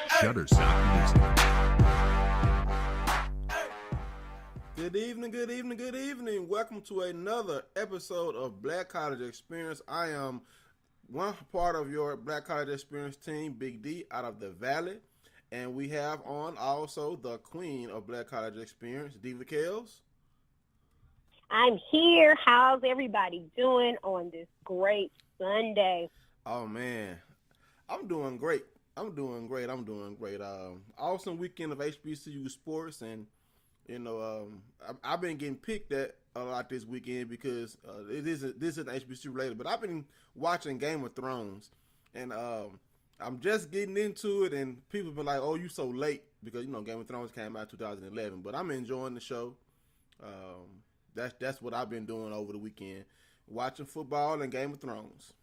Shutterstock Music. Good evening. Welcome to another episode of Black College Experience. I am one part of your Black College Experience team, Big D, out of the Valley. And we have on also the queen of Black College Experience, Diva Kells. I'm here. How's everybody doing on this great Sunday? Oh, man. I'm doing great. Awesome weekend of HBCU sports, and I've been getting picked at a lot this weekend because this isn't HBCU related, but I've been watching Game of Thrones, and I'm just getting into it, and people have been like, "Oh, you so late," because Game of Thrones came out in 2011. But I'm enjoying the show. That's what I've been doing over the weekend, watching football and Game of Thrones.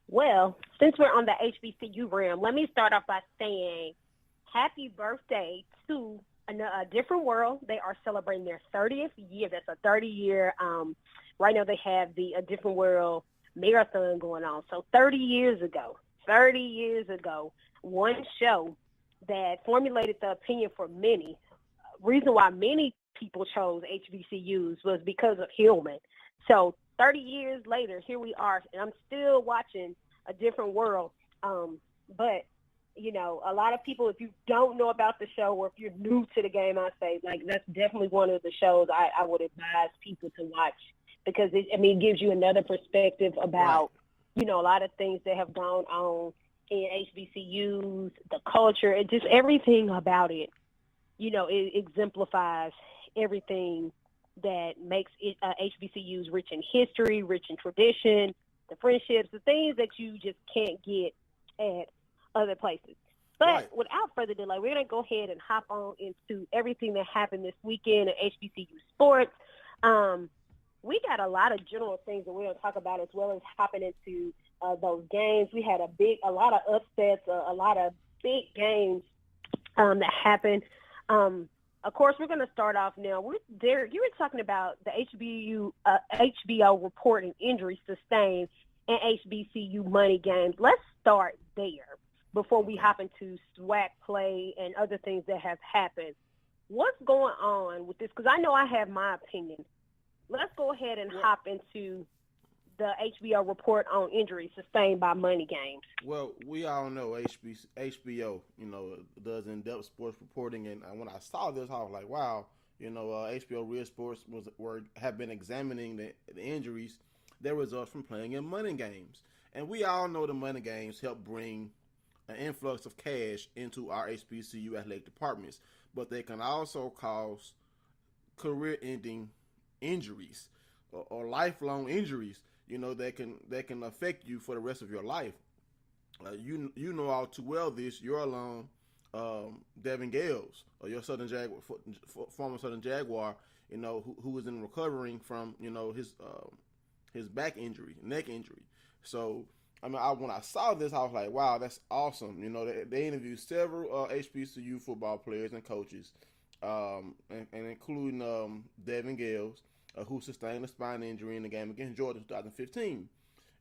Well, since we're on the HBCU realm, let me start off by saying happy birthday to A Different World. They are celebrating their 30th year. That's a 30-year. Right now they have the A Different World marathon going on. So 30 years ago, one show that formulated the opinion for many, reason why many people chose HBCUs was because of Hillman. So 30 years later, here we are, and I'm still watching A Different World. But, a lot of people, if you don't know about the show or if you're new to the game, I say, that's definitely one of the shows I would advise people to watch because, it gives you another perspective about, right, a lot of things that have gone on in HBCUs, the culture, and just everything about it. It exemplifies everything that makes it, HBCUs rich in history, rich in tradition, the friendships, the things that you just can't get at other places. But without further delay, we're going to go ahead and hop on into everything that happened this weekend at HBCU sports. We got a lot of general things that we're going to talk about as well as hopping into those games. We had a lot of upsets, a lot of big games that happened. Of course, we're going to start off now. Derek, you were talking about the HBO reporting injuries sustained in HBCU money games. Let's start there before we hop into SWAC play and other things that have happened. What's going on with this? Because I know I have my opinion. Let's go ahead and hop into the HBO report on injuries sustained by money games. Well, we all know HBO, does in-depth sports reporting, and when I saw this, I was like, wow, HBO Real Sports have been examining the injuries that result from playing in money games, and we all know the money games help bring an influx of cash into our HBCU athletic departments, but they can also cause career-ending injuries or lifelong injuries. That can affect you for the rest of your life. You know all too well this. Your alum, Devin Gales, or your former Southern Jaguar, who was recovering from his back injury, neck injury. So when I saw this, I was like, wow, that's awesome. They interviewed several HBCU football players and coaches, and including Devin Gales, who sustained a spine injury in the game against Georgia in 2015.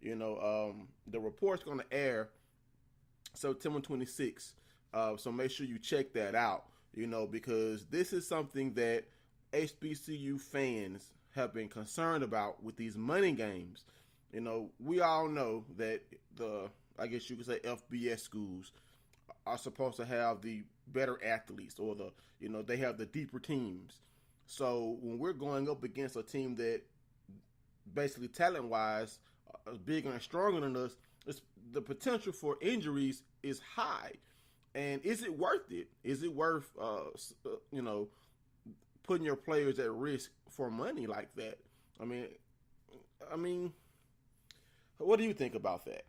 The report's going to air September 26th, so make sure you check that out, because this is something that HBCU fans have been concerned about with these money games. We all know that I guess you could say FBS schools are supposed to have the better athletes, or they have the deeper teams. So when we're going up against a team that basically talent-wise is bigger and stronger than us, the potential for injuries is high. And is it worth it? Is it worth, putting your players at risk for money like that? I mean, what do you think about that?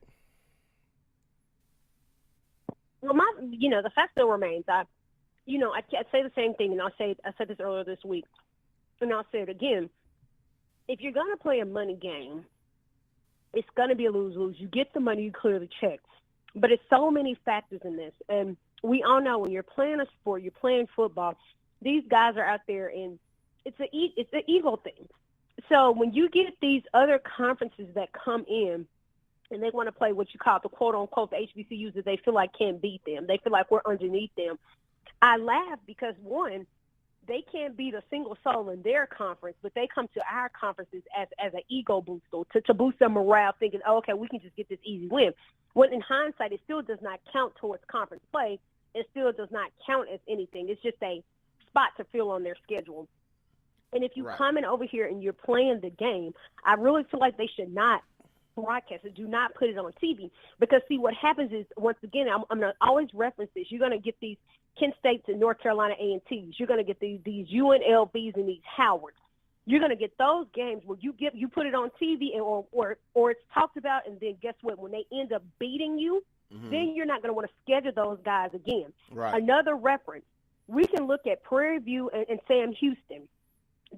Well, the fact still remains. I say the same thing, and I said this earlier this week, and I'll say it again. If you're going to play a money game, it's going to be a lose-lose. You get the money, you clear the checks. But it's so many factors in this. And we all know when you're playing a sport, you're playing football, these guys are out there, and it's an ego thing. So when you get these other conferences that come in, and they want to play what you call the quote-unquote the HBCUs that they feel like can't beat them. They feel like we're underneath them. I laugh because, one, they can't beat a single soul in their conference, but they come to our conferences as an ego booster to boost their morale, thinking, oh, okay, we can just get this easy win. When in hindsight, it still does not count towards conference play. It still does not count as anything. It's just a spot to fill on their schedule. And if you come in over here and you're playing the game, I really feel like they should not broadcast it. Do not put it on TV. Because, see, what happens is, once again, I'm going to always reference this. You're going to get these Kent States and North Carolina A&Ts. You're going to get these UNLVs and these Howards. You're going to get those games where you put it on TV or it's talked about, and then guess what? When they end up beating you, then you're not going to want to schedule those guys again. Right. Another reference, we can look at Prairie View and Sam Houston.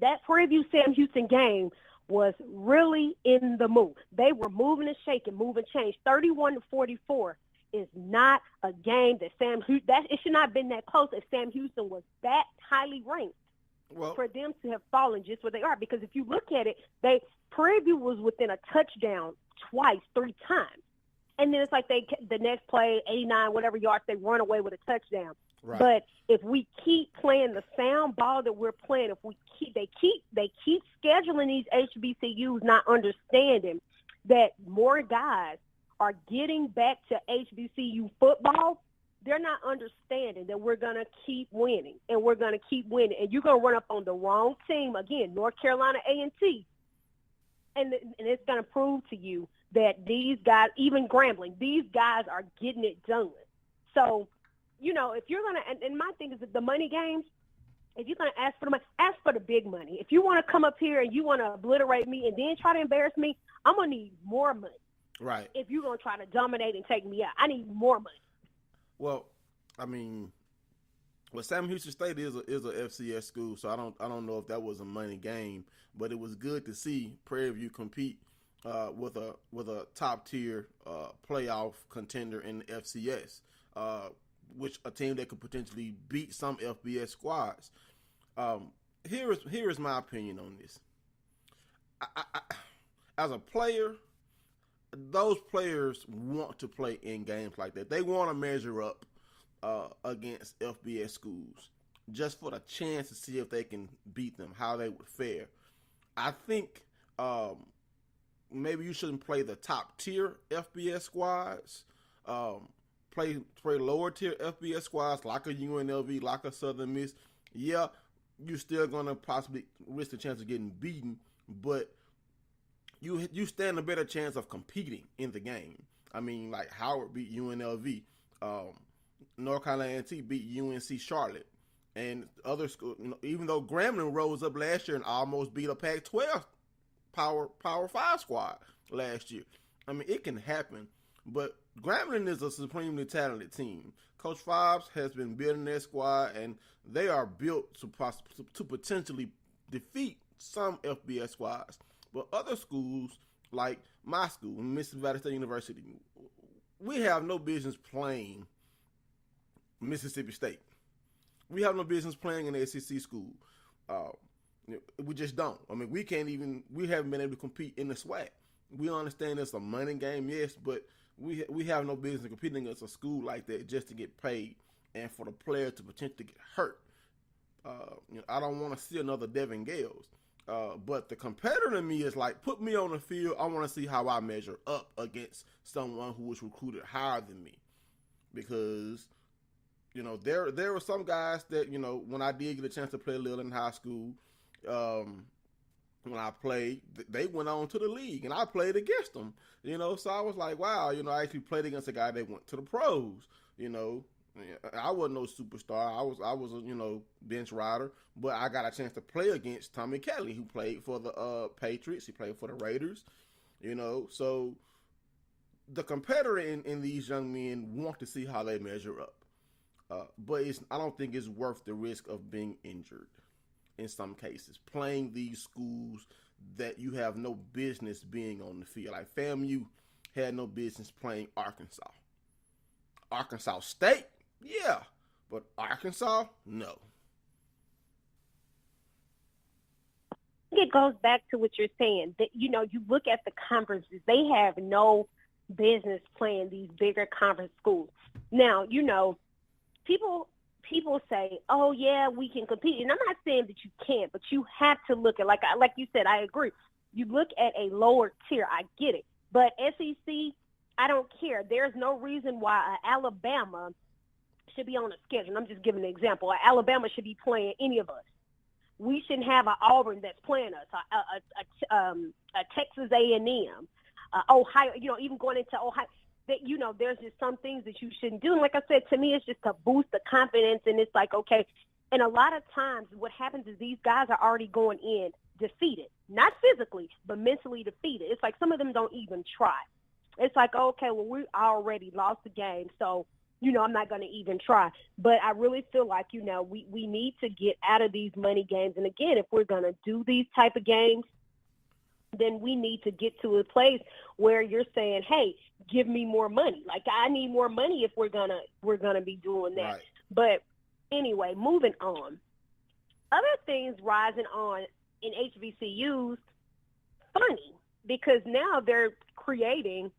That Prairie View Sam Houston game was really in the mood. They were moving and shaking, moving change. 31-44 is not a game that it should not have been that close if Sam Houston was that highly ranked for them to have fallen just where they are. Because if you look at it, Prairie View was within a touchdown three times. And then it's like the next play, 89, whatever yards, they run away with a touchdown. Right. But if we keep playing the sound ball that we're playing, they keep scheduling these HBCUs, not understanding that more guys are getting back to HBCU football. They're not understanding that we're going to keep winning, and we're going to keep winning. And you're going to run up on the wrong team, again, North Carolina A&T, and it's going to prove to you that these guys, even Grambling, these guys are getting it done. So, if you're going to, and my thing is that the money games, if you're going to ask for the money, ask for the big money. If you want to come up here and you want to obliterate me and then try to embarrass me, I'm going to need more money. Right. If you're going to try to dominate and take me out, I need more money. Well, I mean, Sam Houston State is a FCS school, so I don't know if that was a money game, but it was good to see Prairie View compete with a top tier playoff contender in the FCS, which a team that could potentially beat some FBS squads. Here is my opinion on this. I, as a player, those players want to play in games like that. They want to measure up against FBS schools just for the chance to see if they can beat them, how they would fare. I think maybe you shouldn't play the top tier FBS squads. Play lower tier FBS squads like a UNLV, like a Southern Miss. Yeah, you're still going to possibly risk the chance of getting beaten, but you stand a better chance of competing in the game. I mean, like Howard beat UNLV. North Carolina A&T beat UNC Charlotte. And other schools, even though Grambling rose up last year and almost beat a Pac-12 Power 5 squad last year. I mean, it can happen, but Grambling is a supremely talented team. Coach Fobbs has been building their squad, and they are built to potentially defeat some FBS squads. But other schools, like my school, Mississippi Valley State University, we have no business playing Mississippi State. We have no business playing in an SEC school. We just don't. I mean, we haven't been able to compete in the SWAC. We understand it's a money game, yes, but we have no business competing against a school like that just to get paid and for the player to potentially get hurt. I don't want to see another Devin Gales. But the competitor in me is like, put me on the field. I want to see how I measure up against someone who was recruited higher than me. Because, there were some guys that, when I did get a chance to play a little in high school, when I played, they went on to the league, and I played against them. So I was like, wow, I actually played against a guy that went to the pros. I wasn't no superstar. I was a bench rider, but I got a chance to play against Tommy Kelly, who played for the Patriots. He played for the Raiders. So the competitor in these young men want to see how they measure up. But I don't think it's worth the risk of being injured in some cases, playing these schools that you have no business being on the field. Like FAMU had no business playing Arkansas. Arkansas State, yeah, but Arkansas, no. It goes back to what you're saying, that, you look at the conferences, they have no business playing these bigger conference schools. Now, people say, "Oh yeah, we can compete," and I'm not saying that you can't, but you have to look at like you said. I agree. You look at a lower tier. I get it, but SEC, I don't care. There's no reason why Alabama should be on a schedule. I'm just giving an example. Alabama should be playing any of us. We shouldn't have an Auburn that's playing us, a Texas A&M, Ohio. Even going into Ohio. That there's just some things that you shouldn't do. And like I said, to me, it's just to boost the confidence. And it's like, okay. And a lot of times, what happens is these guys are already going in defeated, not physically, but mentally defeated. It's like some of them don't even try. It's like, okay, well, we already lost the game, so I'm not going to even try. But I really feel like we need to get out of these money games. And again, if we're going to do these type of games, then we need to get to a place where you're saying, hey, give me more money. Like, I need more money if we're gonna be doing that. Right. But anyway, moving on. Other things rising on in HBCUs, funny, because now they're creating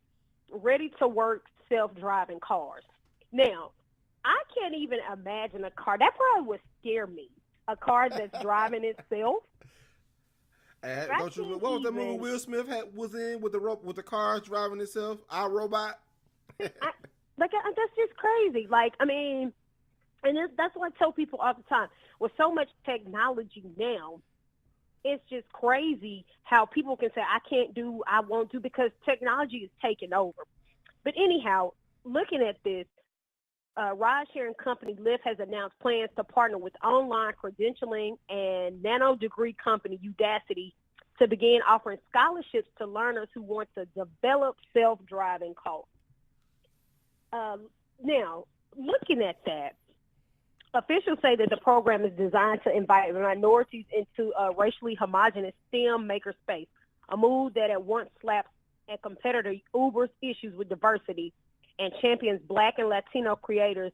ready-to-work self-driving cars. Now, I can't even imagine a car. That probably would scare me, a car that's driving itself. What was that movie Will Smith was in with the cars driving itself? Our Robot. That's just crazy. Like, I mean, and that's what I tell people all the time. With so much technology now, it's just crazy how people can say, I can't do, I won't do, because technology is taking over. But anyhow, looking at this, ride-sharing company Lyft has announced plans to partner with online credentialing and nano-degree company Udacity to begin offering scholarships to learners who want to develop self-driving cars. Now, looking at that, officials say that the program is designed to invite minorities into a racially homogenous STEM makerspace, a move that at once slaps at competitor Uber's issues with diversity and champions Black and Latino creators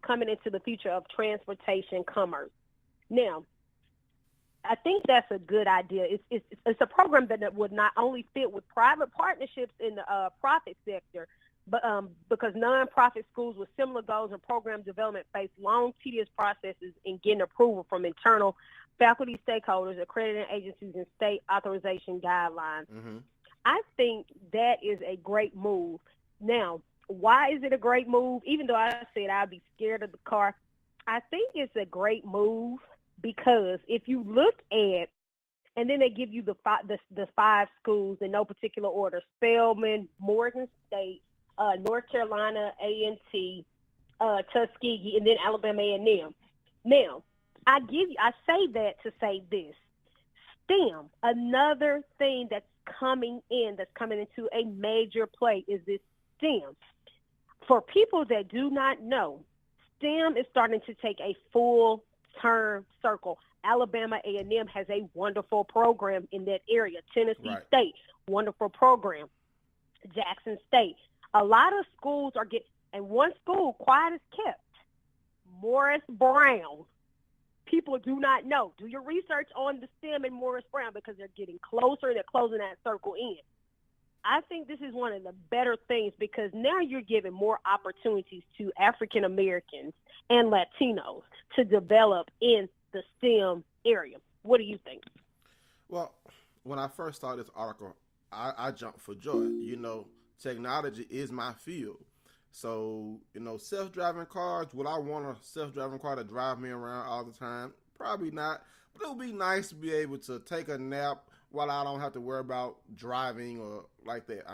coming into the future of transportation commerce. Now, I think that's a good idea. It's a program that would not only fit with private partnerships in the profit sector, but because nonprofit schools with similar goals and program development face long, tedious processes in getting approval from internal faculty stakeholders, accrediting agencies, and state authorization guidelines. Mm-hmm. I think that is a great move. Now, why is it a great move? Even though I said I'd be scared of the car, I think it's a great move because if you look at, and then they give you the five schools in no particular order: Spelman, Morgan State, North Carolina A&T, Tuskegee, and then Alabama A&M. Now, I say that to say this: STEM, another thing that's coming into a major play is this STEM. For people that do not know, STEM is starting to take a full turn circle. Alabama A&M has a wonderful program in that area. Tennessee State, wonderful program. Jackson State. A lot of schools are and one school, quiet as kept, Morris Brown. People do not know. Do your research on the STEM and Morris Brown because they're getting closer. They're closing that circle in. I think this is one of the better things because now you're giving more opportunities to African Americans and Latinos to develop in the STEM area. What do you think? Well, when I first saw this article, I jumped for joy. Technology is my field. So, self-driving cars, would I want a self-driving car to drive me around all the time? Probably not. But it would be nice to be able to take a nap while I don't have to worry about driving or like that.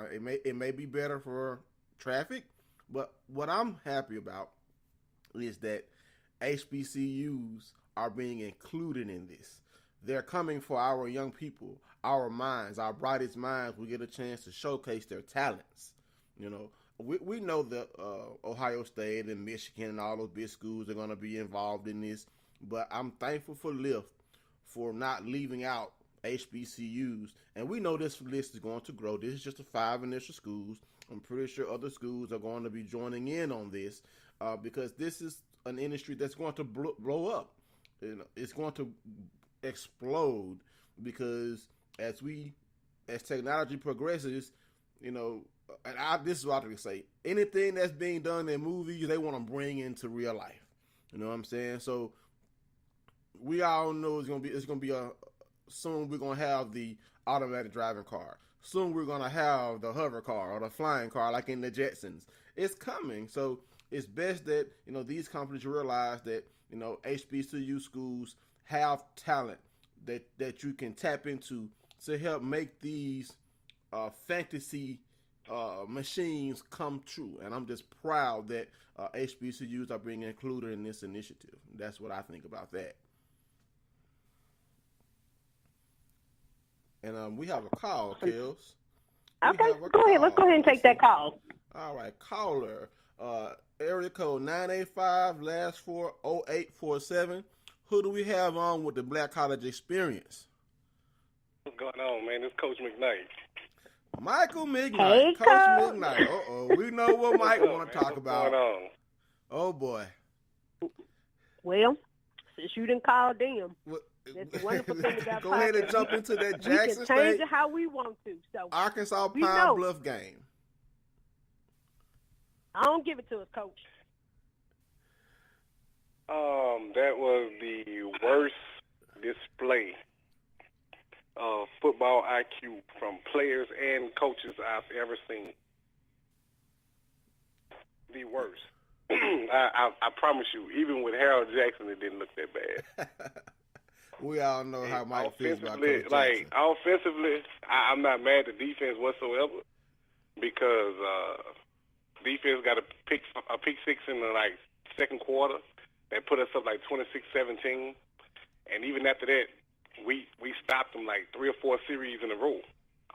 It may be better for traffic, but what I'm happy about is that HBCUs are being included in this. They're coming for our young people, our minds, our brightest minds. We get a chance to showcase their talents. We know that Ohio State and Michigan and all those big schools are going to be involved in this, but I'm thankful for Lyft for not leaving out HBCUs. And we know this list is going to grow. This is just the 5 initial schools. I'm pretty sure other schools are going to be joining in on this because this is an industry that's going to blow up. It's going to explode because as technology progresses, this is what I can say. Anything that's being done in movies, they want to bring into real life. You know what I'm saying? So we all know it's gonna be soon we're gonna have the automatic driving car. Soon we're gonna have the hover car or the flying car, like in the Jetsons. It's coming. So it's best that these companies realize that HBCU schools have talent that you can tap into to help make these fantasy machines come true. And I'm just proud that HBCUs are being included in this initiative. That's what I think about that. And we have a call, Kels. Okay, go ahead. Let's go ahead and take that call. All right, caller. Area code 985, last 40847. Who do we have on with the Black College Experience? What's going on, man? It's Coach McKnight. Michael McKnight. Hey, Coach McKnight. Uh-oh. We know what Mike want to talk about. What's going on? Oh, boy. Well, since you didn't call them, that's a wonderful thing about Go ahead and jump into that Jackson we can State, change it how we want to. So Arkansas Pine Bluff game. I don't give it to us, Coach. That was the worst display of football IQ from players and coaches I've ever seen. The worst. I promise you, even with Harold Jackson, it didn't look that bad. We all know how Mike feels about Coach Jackson. Like, offensively, I'm not mad at defense whatsoever because defense got a pick six in the second quarter that put us up 26-17, and even after that, we stopped them 3 or 4 series in a row.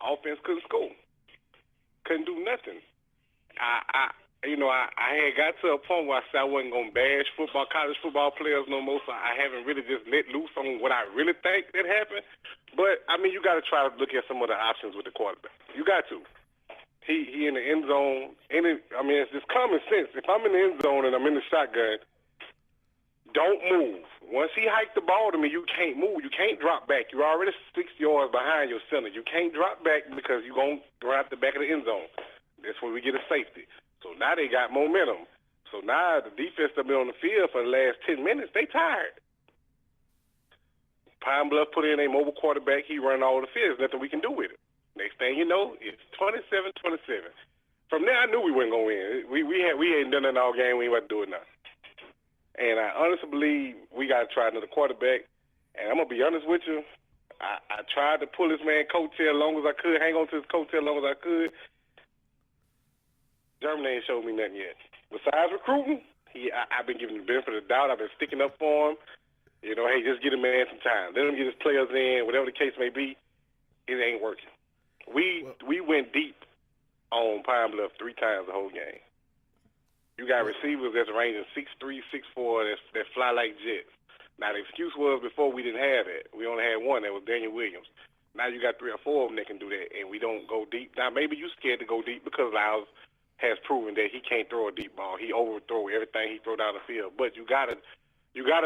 Offense couldn't score, couldn't do nothing. I had got to a point where I said I wasn't gonna bash college football players no more, so I haven't really just let loose on what I really think that happened. But I mean, you got to try to look at some of the options with the quarterback. You got to. He in the end zone. It's just common sense. If I'm in the end zone and I'm in the shotgun, don't move. Once he hiked the ball to me, you can't move. You can't drop back. You're already 6 yards behind your center. You can't drop back because you're going to grab the back of the end zone. That's where we get a safety. So now they got momentum. So now the defense that's been on the field for the last 10 minutes, they tired. Pine Bluff put in a mobile quarterback. He run all the field. There's nothing we can do with it. Next thing you know, it's 27-27. From there, I knew we weren't going to win. We hadn't done it all game. We ain't about to do it now. And I honestly believe we got to try another quarterback. And I'm going to be honest with you. I tried to pull this man coattail as long as I could, hang on to his coattail as long as I could. German ain't showed me nothing yet. Besides recruiting, I've been giving him the benefit of the doubt. I've been sticking up for him. Hey, just get a man some time. Let him get his players in, whatever the case may be. It ain't working. We went deep on Pine Bluff 3 times the whole game. You got receivers that's ranging 6'3", 6'4", that fly like jets. Now, the excuse was before we didn't have it. We only had one. That was Daniel Williams. Now you got 3 or 4 of them that can do that, and we don't go deep. Now, maybe you scared to go deep because Lyles has proven that he can't throw a deep ball. He overthrow everything he throw down the field. But you gotta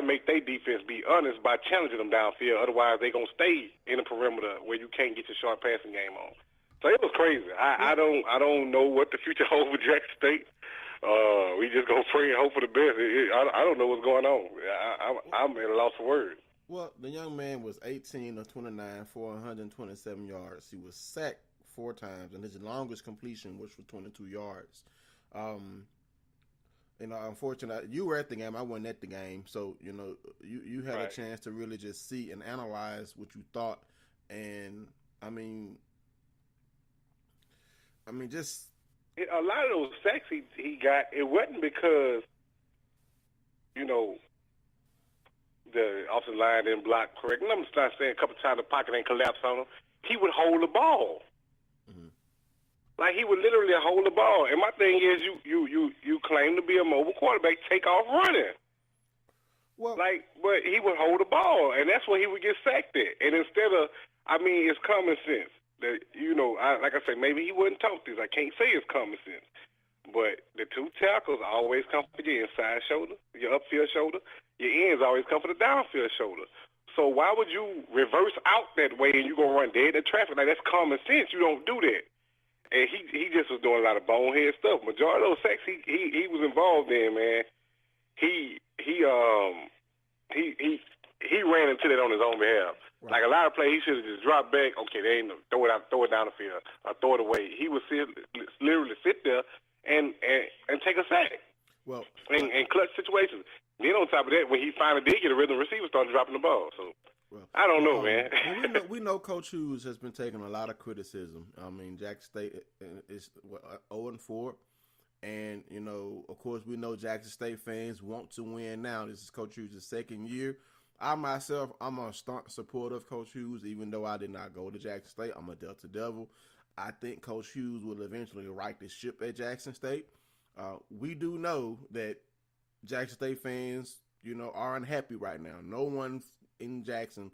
make their defense be honest by challenging them downfield. Otherwise, they gonna stay in the perimeter where you can't get your short passing game on. So it was crazy. I don't know what the future holds with Jackson State. We just gonna pray and hope for the best. I don't know what's going on. I'm at a loss for words. Well, the young man was 18 of 29 for 127 yards. He was sacked 4 times, and his longest completion was for 22 yards. Unfortunately, you were at the game. I wasn't at the game, so you had a chance to really just see and analyze what you thought. And just a lot of those sacks he got. It wasn't because the offensive line didn't block correct. And I'm not saying a couple times the pocket ain't collapsed on him. He would hold the ball. Like, he would literally hold the ball. And my thing is, you claim to be a mobile quarterback, take off running. Well, but he would hold the ball, and that's where he would get sacked at. And instead of, it's common sense. That, like I say, maybe he wouldn't talk this. I can't say it's common sense. But the 2 tackles always come for your inside shoulder, your upfield shoulder. Your ends always come for the downfield shoulder. So why would you reverse out that way and you're going to run dead in traffic? Like, that's common sense. You don't do that. and he just was doing a lot of bonehead stuff. Majority of those sacks he was involved in, man. He ran into that on his own behalf. Right. Like a lot of plays, he should have just dropped back. Okay, they ain't throw it down the field, or throw it away. He would literally sit there and take a sack. Well, in clutch situations. Then on top of that, when he finally did get a rhythm, receiver started dropping the ball. So I don't know, man. we know Coach Hughes has been taking a lot of criticism. I mean, Jackson State is 0-4. And, you know, of course, we know Jackson State fans want to win now. This is Coach Hughes' second year. I'm a staunch supporter of Coach Hughes, even though I did not go to Jackson State. I'm a Delta Devil. I think Coach Hughes will eventually right the ship at Jackson State. We do know that Jackson State fans, you know, are unhappy right now. No one in Jackson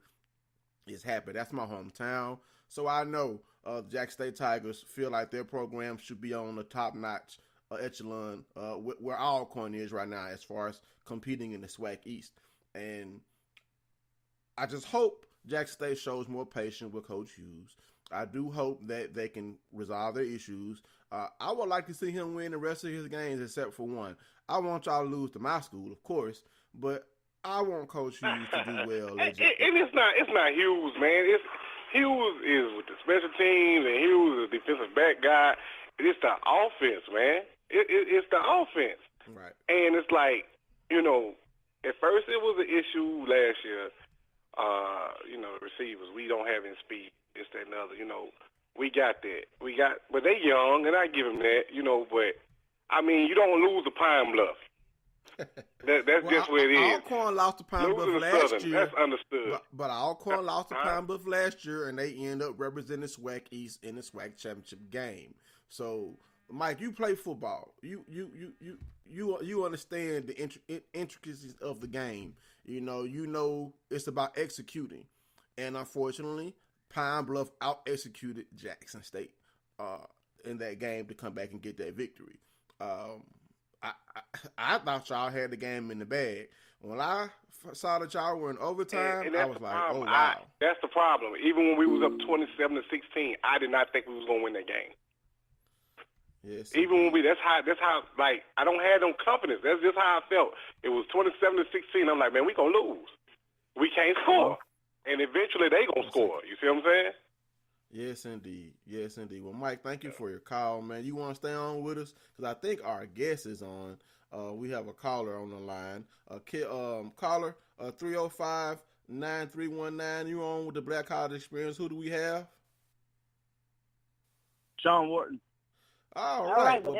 is happy. That's my hometown. So I know the Jackson State Tigers feel like their program should be on the top-notch echelon where Alcorn is right now as far as competing in the SWAC East. And I just hope Jackson State shows more patience with Coach Hughes. I do hope that they can resolve their issues. I would like to see him win the rest of his games except for one. I want y'all to lose to my school, of course, but I want Coach Hughes to do well. And it's not Hughes, man. Hughes is with the special teams, and Hughes is the defensive back guy. It's the offense, man. It's the offense. Right. And it's like, you know, at first it was an issue last year. You know, the receivers, we don't have any speed, this, that, and the other. You know, we got that. But they young, and I give them that, you know, but, I mean, you don't lose the Pine Bluff. That's just what it is. Alcorn lost to Pine Bluff last year. That's understood. But Alcorn lost to Pine Bluff last year, and they end up representing SWAC East in the SWAC championship game. So, Mike, you play football. You understand the intricacies of the game. You know it's about executing, and unfortunately, Pine Bluff out-executed Jackson State in that game to come back and get that victory. I thought y'all had the game in the bag. When I saw that y'all were in overtime, and I was like, problem. oh, wow. That's the problem. Even when we was up 27-16, I did not think we was going to win that game. Yes. Even when that's how, like, I don't have no confidence. That's just how I felt. It was 27-16. I'm like, man, we going to lose. We can't score. And eventually they going to score. You see what I'm saying? Yes, indeed. Yes, indeed. Well, Mike, thank you for your call, man. You want to stay on with us? Because I think our guest is on. We have a caller on the line. Caller, 305-9319. You on with the Black College Experience. Who do we have? Sean Wharton. All right. Well,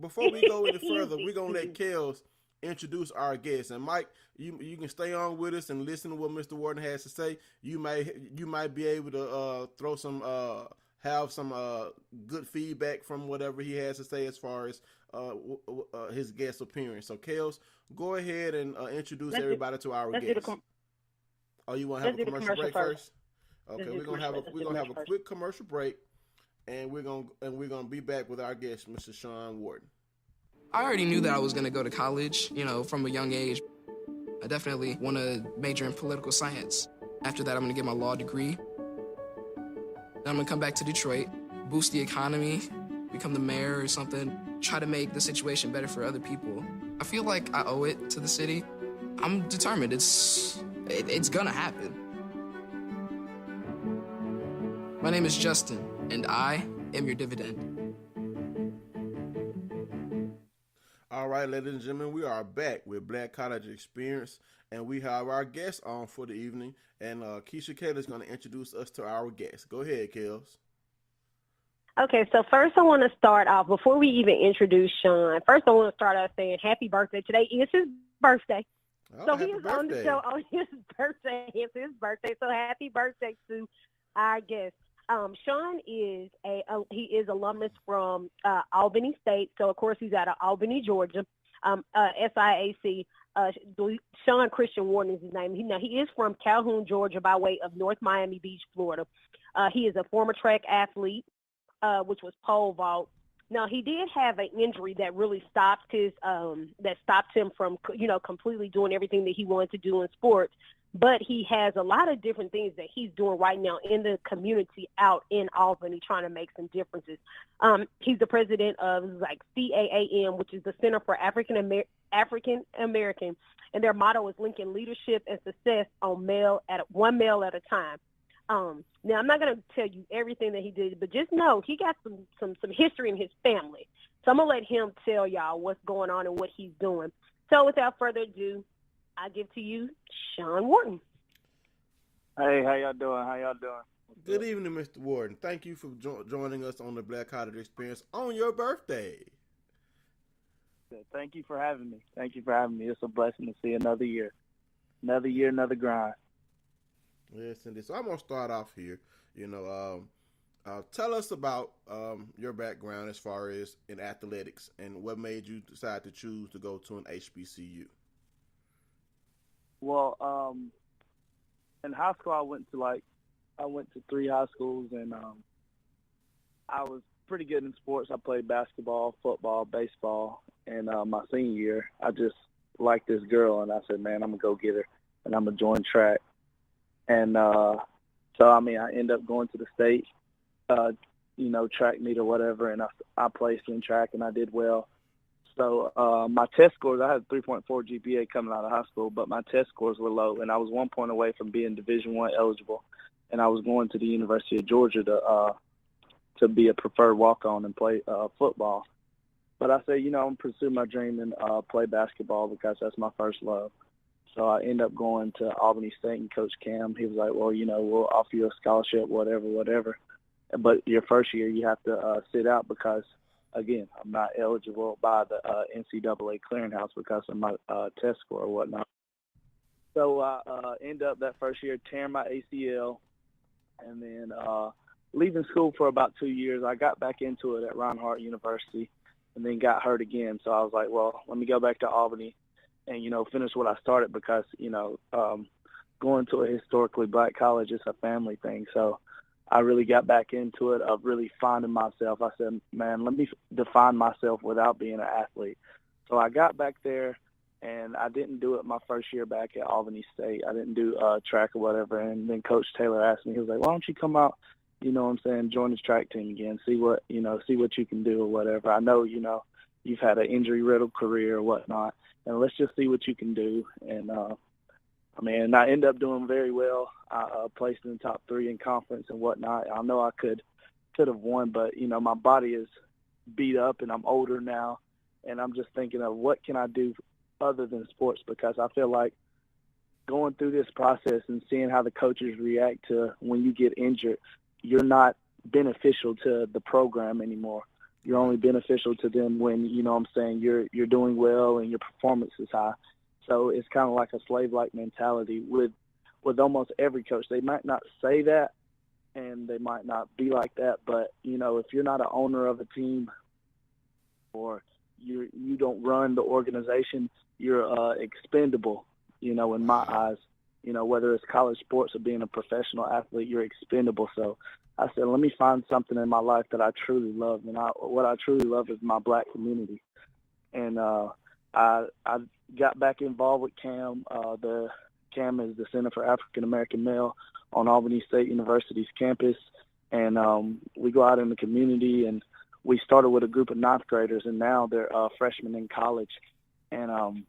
before we go any further, we're going to let Kels introduce our guest. And Mike, you can stay on with us and listen to what Mr. Wharton has to say. You might be able to throw some have some good feedback from whatever he has to say as far as his guest appearance. So Kels, go ahead and introduce everybody to our guest. You want to have a commercial break first? Okay, we're gonna have a quick commercial break, and we're gonna be back with our guest, Mr. Sean Wharton. I already knew that I was going to go to college, from a young age. I definitely want to major in political science. After that, I'm going to get my law degree. Then I'm going to come back to Detroit, boost the economy, become the mayor or something, try to make the situation better for other people. I feel like I owe it to the city. I'm determined. It's going to happen. My name is Justin, and I am your dividend. All right, ladies and gentlemen, we are back with Black College Experience, and we have our guest on for the evening. And Keisha Kayla is going to introduce us to our guest. Go ahead, Kels. Okay, so first I want to start off, before we even introduce Sean, first I want to start off saying happy birthday. Today is his birthday. Oh, so he is on the show on his birthday. It's his birthday, so happy birthday to our guest. Sean is he is alumnus from Albany State, so of course he's out of Albany, Georgia. SIAC. Sean Christian Wharton is his name. He is from Calhoun, Georgia, by way of North Miami Beach, Florida. He is a former track athlete, which was pole vault. Now he did have an injury that really stopped him from completely doing everything that he wanted to do in sports. but he has a lot of different things that he's doing right now in the community out in Albany, trying to make some differences. He's the president of CAAM, which is the Center for African American, and their motto is linking leadership and success on one male at a time. Now, I'm not going to tell you everything that he did, but just know he got some history in his family. So I'm going to let him tell y'all what's going on and what he's doing. So without further ado, I give to you Sean Wharton. Hey, how y'all doing? Good evening, Mr. Wharton. Thank you for joining us on the Black College Experience on your birthday. Thank you for having me. It's a blessing to see another year. Another grind. Yes, indeed. So I'm going to start off here. Tell us about your background as far as in athletics and what made you decide to choose to go to an HBCU. Well, in high school, I went to 3 high schools, and I was pretty good in sports. I played basketball, football, baseball, and my senior year, I just liked this girl, and I said, man, I'm going to go get her, and I'm going to join track. And I ended up going to the state, track meet or whatever, and I placed in track, and I did well. So my test scores, I had a 3.4 GPA coming out of high school, but my test scores were low, and I was 1 point away from being Division I eligible, and I was going to the University of Georgia to be a preferred walk-on and play football. But I said, I'm going to pursue my dream and play basketball because that's my first love. So I ended up going to Albany State, and Coach Cam, he was like, well, we'll offer you a scholarship, whatever. But your first year you have to sit out because, again, I'm not eligible by the NCAA clearinghouse because of my test score or whatnot. So I ended up that first year tearing my ACL, and then leaving school for about 2 years. I got back into it at Reinhardt University and then got hurt again. So I was like, well, let me go back to Albany and, finish what I started because, going to a historically black college is a family thing. So I really got back into it of really finding myself. I said, man, let me define myself without being an athlete. So I got back there, and I didn't do it my first year back at Albany State. I didn't do track or whatever. And then Coach Taylor asked me, he was like, why don't you come out, join this track team again, see what you can do or whatever. I know, you've had an injury-riddled career or whatnot, and let's just see what you can do. And, I ended up doing very well. I placed in the top 3 in conference and whatnot. I know I could have won, but, my body is beat up, and I'm older now, and I'm just thinking of what can I do other than sports, because I feel like going through this process and seeing how the coaches react to when you get injured, you're not beneficial to the program anymore. You're only beneficial to them when, you're doing well and your performance is high. So it's kind of like a slave-like mentality with almost every coach. They might not say that, and they might not be like that, but, if you're not an owner of a team or you don't run the organization, you're expendable, in my eyes. Whether it's college sports or being a professional athlete, you're expendable. So I said, let me find something in my life that I truly love, and what I truly love is my black community. And I got back involved with CAM. The CAM is the Center for African American Male on Albany State University's campus, and we go out in the community, and we started with a group of 9th graders, and now they're freshmen in college, and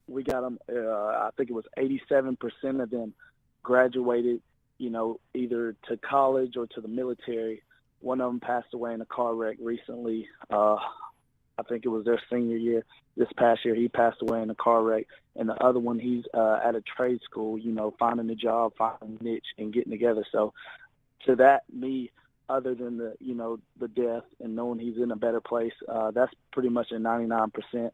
we got them. I think it was 87% of them graduated, either to college or to the military. One of them passed away in a car wreck recently. I think it was their senior year. This past year, he passed away in a car wreck. And the other one, he's at a trade school, finding a job, finding a niche, and getting together. So to that, me, other than the death and knowing he's in a better place, that's pretty much a 99%,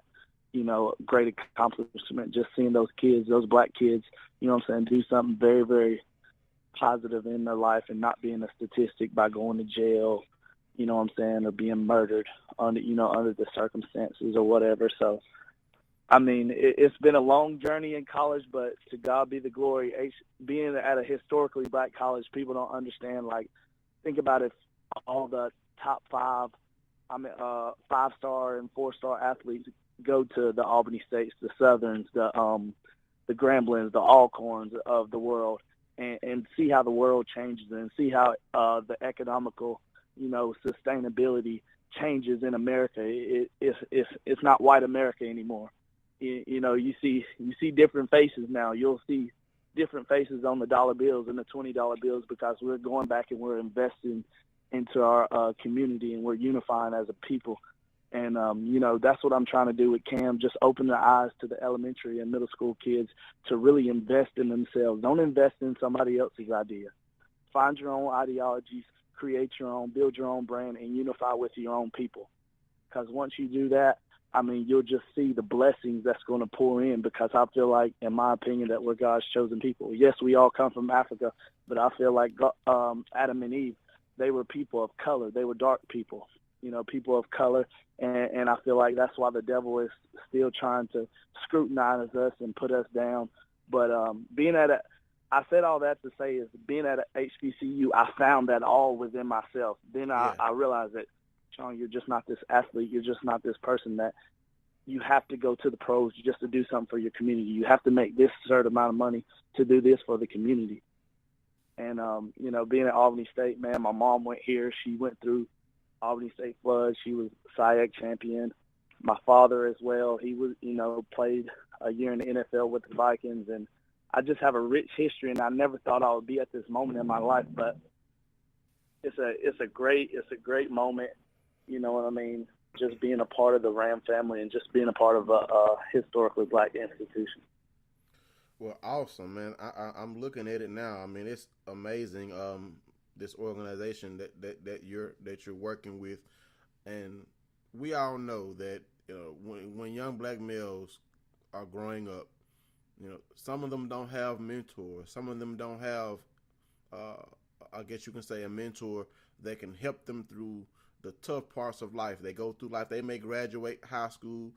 great accomplishment. Just seeing those kids, those black kids, do something very, very positive in their life and not being a statistic by going to jail, or being murdered under the circumstances or whatever. So, it's been a long journey in college, but to God be the glory. Being at a historically black college, people don't understand. Like, think about if all the top 5-star and 4-star athletes go to the Albany States, the Southerns, the Gramblins, the Alcorns of the world, and see how the world changes and see how the economical, sustainability changes in America. It's not white America anymore. You see different faces now. You'll see different faces on the dollar bills and the $20 bills because we're going back and we're investing into our community and we're unifying as a people. And, that's what I'm trying to do with Cam, just open their eyes to the elementary and middle school kids to really invest in themselves. Don't invest in somebody else's idea. Find your own ideologies, create your own, build your own brand, and unify with your own people. Because once you do that, you'll just see the blessings that's going to pour in, because I feel like, in my opinion, that we're God's chosen people. Yes, we all come from Africa, but I feel like Adam and Eve, they were people of color. They were dark people, people of color. And I feel like that's why the devil is still trying to scrutinize us and put us down. But I said all that to say is being at a HBCU, I found that all within myself. Then I realized that, Sean, you're just not this athlete. You're just not this person that you have to go to the pros just to do something for your community. You have to make this certain amount of money to do this for the community. And, being at Albany State, man, my mom went here. She went through Albany State Flood. She was SIAC champion. My father as well. He was, played a year in the NFL with the Vikings. And I just have a rich history, and I never thought I would be at this moment in my life. But it's a great moment. You know what I mean? Just being a part of the Ram family and just being a part of a historically black institution. Well, awesome, man. I'm looking at it now. It's amazing. This organization that you're working with, and we all know that when young black males are growing up, some of them don't have mentors. Some of them don't have, I guess you can say, a mentor that can help them through the tough parts of life. They go through life. They may graduate high school.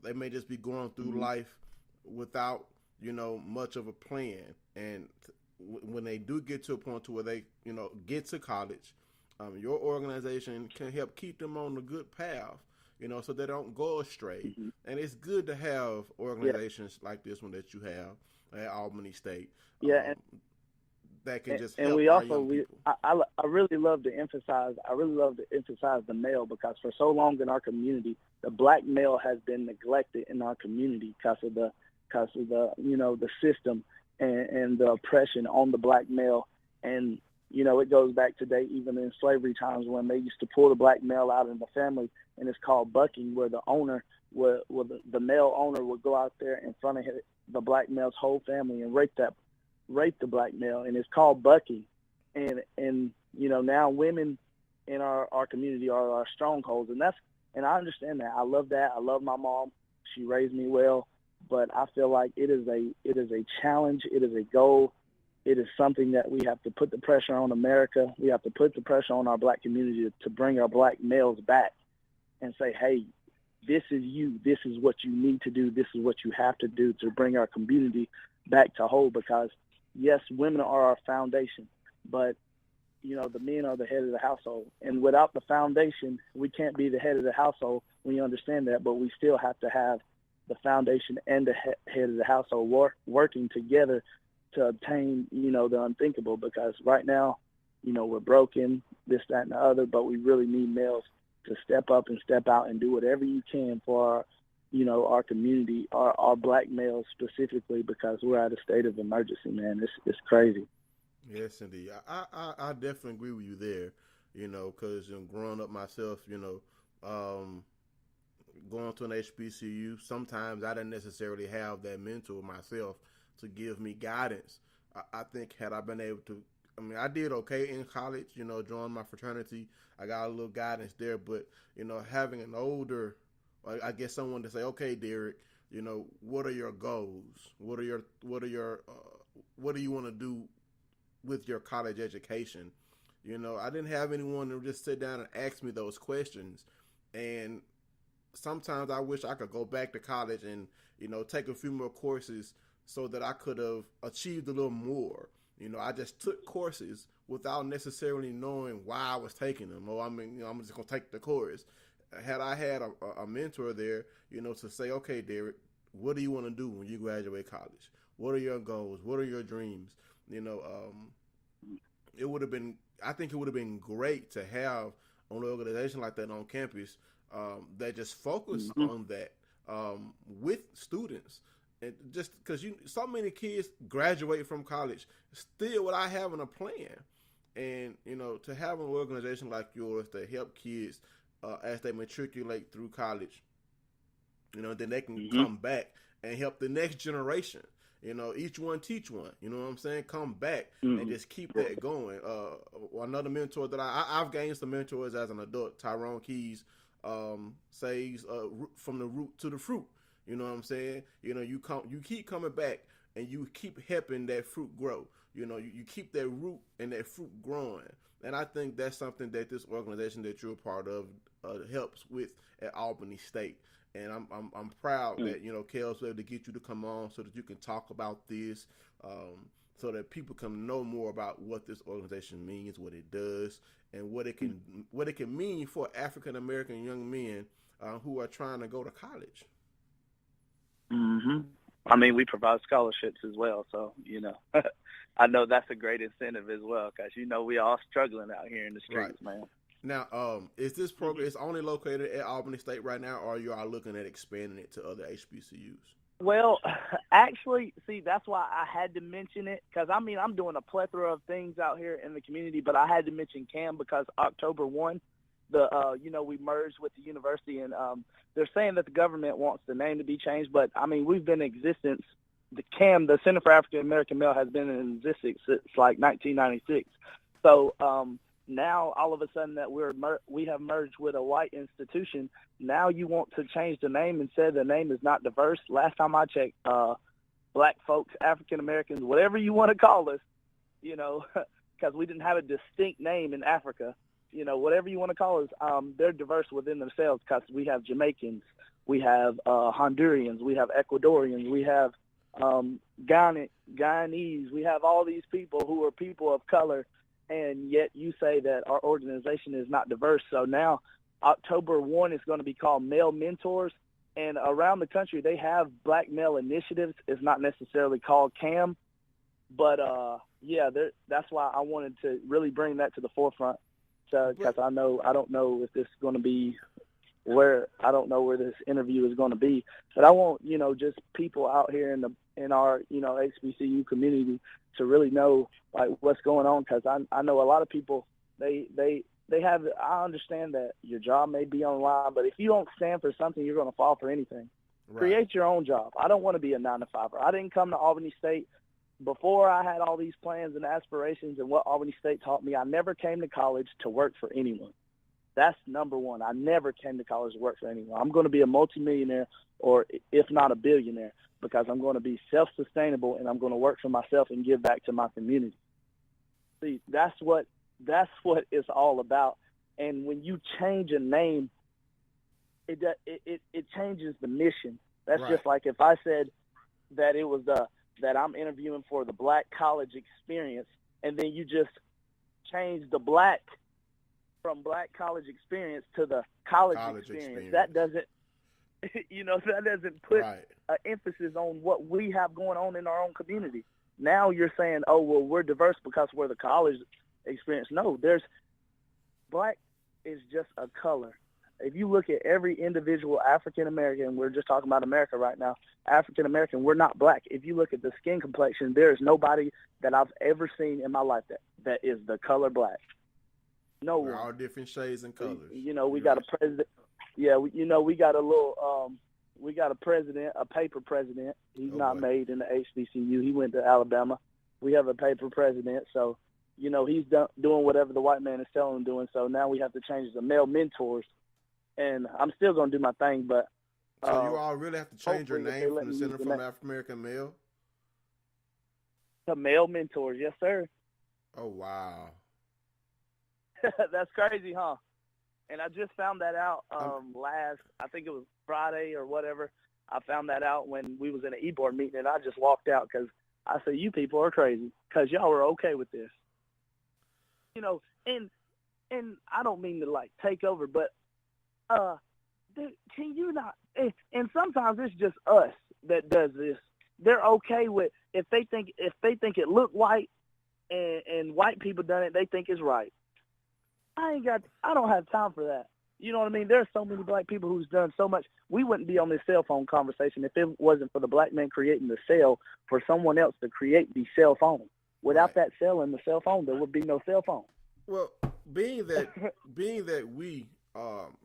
They may just be going through life without, much of a plan. And when they do get to a point to where they, get to college, your organization can help keep them on the good path, so they don't go astray. Mm-hmm. And it's good to have organizations like this one that you have at Albany State. That can just help. And I really love to emphasize the male, because for so long in our community, the black male has been neglected in our community because of the the system and the oppression on the black male. And it goes back today, even in slavery times, when they used to pull the black male out of the family, and it's called bucking, where the male owner would go out there in front of the black male's whole family and rape the black male, and it's called bucking. And now women in our community are our strongholds, and I understand that. I love that. I love my mom. She raised me well, but I feel like it is a challenge. It is a goal. It is something that we have to put the pressure on America. We have to put the pressure on our black community to bring our black males back and say, hey, this is you. This is what you need to do. This is what you have to do to bring our community back to whole. Because, yes, women are our foundation, but, the men are the head of the household. And without the foundation, we can't be the head of the household. We understand that, but we still have to have the foundation and the head of the household working together to obtain, the unthinkable. Because right now, we're broken, this, that, and the other, but we really need males to step up and step out and do whatever you can for our community, our black males specifically, because we're at a state of emergency, man. It's crazy. Yes, indeed. I definitely agree with you there, because growing up myself, going to an HBCU, sometimes I didn't necessarily have that mentor myself to give me guidance. I think had I been able to, I did okay in college, joined my fraternity. I got a little guidance there, but, having an older, I guess someone to say, okay, Derek, what are your goals? What do you want to do with your college education? I didn't have anyone to just sit down and ask me those questions. And sometimes I wish I could go back to college and, take a few more courses so that I could have achieved a little more. I just took courses without necessarily knowing why I was taking them. I'm just going to take the course. Had I had a mentor there, to say, okay, Derek, what do you want to do when you graduate college? What are your goals? What are your dreams? It would have been. I think it would have been great to have an organization like that on campus that just focus on that with students. And just because so many kids graduate from college still without having a plan, and to have an organization like yours to help kids as they matriculate through college, then they can come back and help the next generation. Each one teach one. You know what I'm saying? Come back and just keep that going. Another mentor that I've gained some mentors as an adult, Tyrone Keys, says from the root to the fruit. You know what I'm saying? You keep coming back and you keep helping that fruit grow. You keep that root and that fruit growing. And I think that's something that this organization that you're a part of helps with at Albany State. And I'm proud that Kel's able to get you to come on so that you can talk about this, so that people can know more about what this organization means, what it does, and what it can mean for African American young men who are trying to go to college. I mean, we provide scholarships as well, so I know that's a great incentive as well, because we all struggling out here in the streets, right, man. Now, is this program is only located at Albany State right now, or you are looking at expanding it to other HBCUs? Well, actually, see, that's why I had to mention it, because, I'm doing a plethora of things out here in the community, but I had to mention CAM because October 1, we merged with the university, and they're saying that the government wants the name to be changed, but, we've been in existence. The CAM, the Center for African American Male, has been in existence since, 1996. So, now, all of a sudden, that we have merged with a white institution. Now you want to change the name and say the name is not diverse. Last time I checked, black folks, African Americans, whatever you want to call us, because we didn't have a distinct name in Africa. Whatever you want to call us, they're diverse within themselves because we have Jamaicans, we have Hondurans, we have Ecuadorians, we have Guyanese, we have all these people who are people of color. And yet you say that our organization is not diverse. So now October 1 is going to be called Male Mentors. And around the country, they have black male initiatives. It's not necessarily called CAM. But, that's why I wanted to really bring that to the forefront. Because I don't know if this is going to be I don't know where this interview is going to be. But I want, just people out here in our, HBCU community to really know what's going on, because I know a lot of people they have. I understand that your job may be online, but if you don't stand for something, you're going to fall for anything. Right. Create your own job. I don't want to be a 9-to-5er. I didn't come to Albany State before I had all these plans and aspirations and what Albany State taught me. I never came to college to work for anyone. That's number one. I never came to college to work for anyone. I'm going to be a multimillionaire, or if not a billionaire, because I'm going to be self-sustainable and I'm going to work for myself and give back to my community. See, that's what it's all about. And when you change a name, it changes the mission. That's right. Just like if I said that it was that I'm interviewing for the Black College Experience, and then you just change the Black from Black College Experience to the college experience. That doesn't, that doesn't put an emphasis on what we have going on in our own community. Now you're saying, oh, well, we're diverse because we're the college experience. No, Black is just a color. If you look at every individual African-American, we're just talking about America right now, African-American, we're not Black. If you look at the skin complexion, there is nobody that I've ever seen in my life that is the color Black. No one. We're all different shades and colors. We got a president. Yeah, we got a little, we got a president, a paper president. He's not made in the HBCU. He went to Alabama. We have a paper president. So, he's doing whatever the white man is telling him doing. So now we have to change the Male Mentors. And I'm still going to do my thing, but. So you all really have to change your name from the Center for African American Male? The Male Mentors, yes, sir. Oh, wow. That's crazy, huh? And I just found that out I think it was Friday or whatever. I found that out when we was in an e-board meeting, and I just walked out because I said, you people are crazy because y'all are okay with this. And I don't mean to, take over, but can you not – and sometimes it's just us that does this. They're okay with if they think it look white and white people done it, they think it's right. I don't have time for that. You know what I mean? There's so many black people who's done so much. We wouldn't be on this cell phone conversation if it wasn't for the black man creating the cell for someone else to create the cell phone. Without that cell and the cell phone, there would be no cell phone. Well, being that we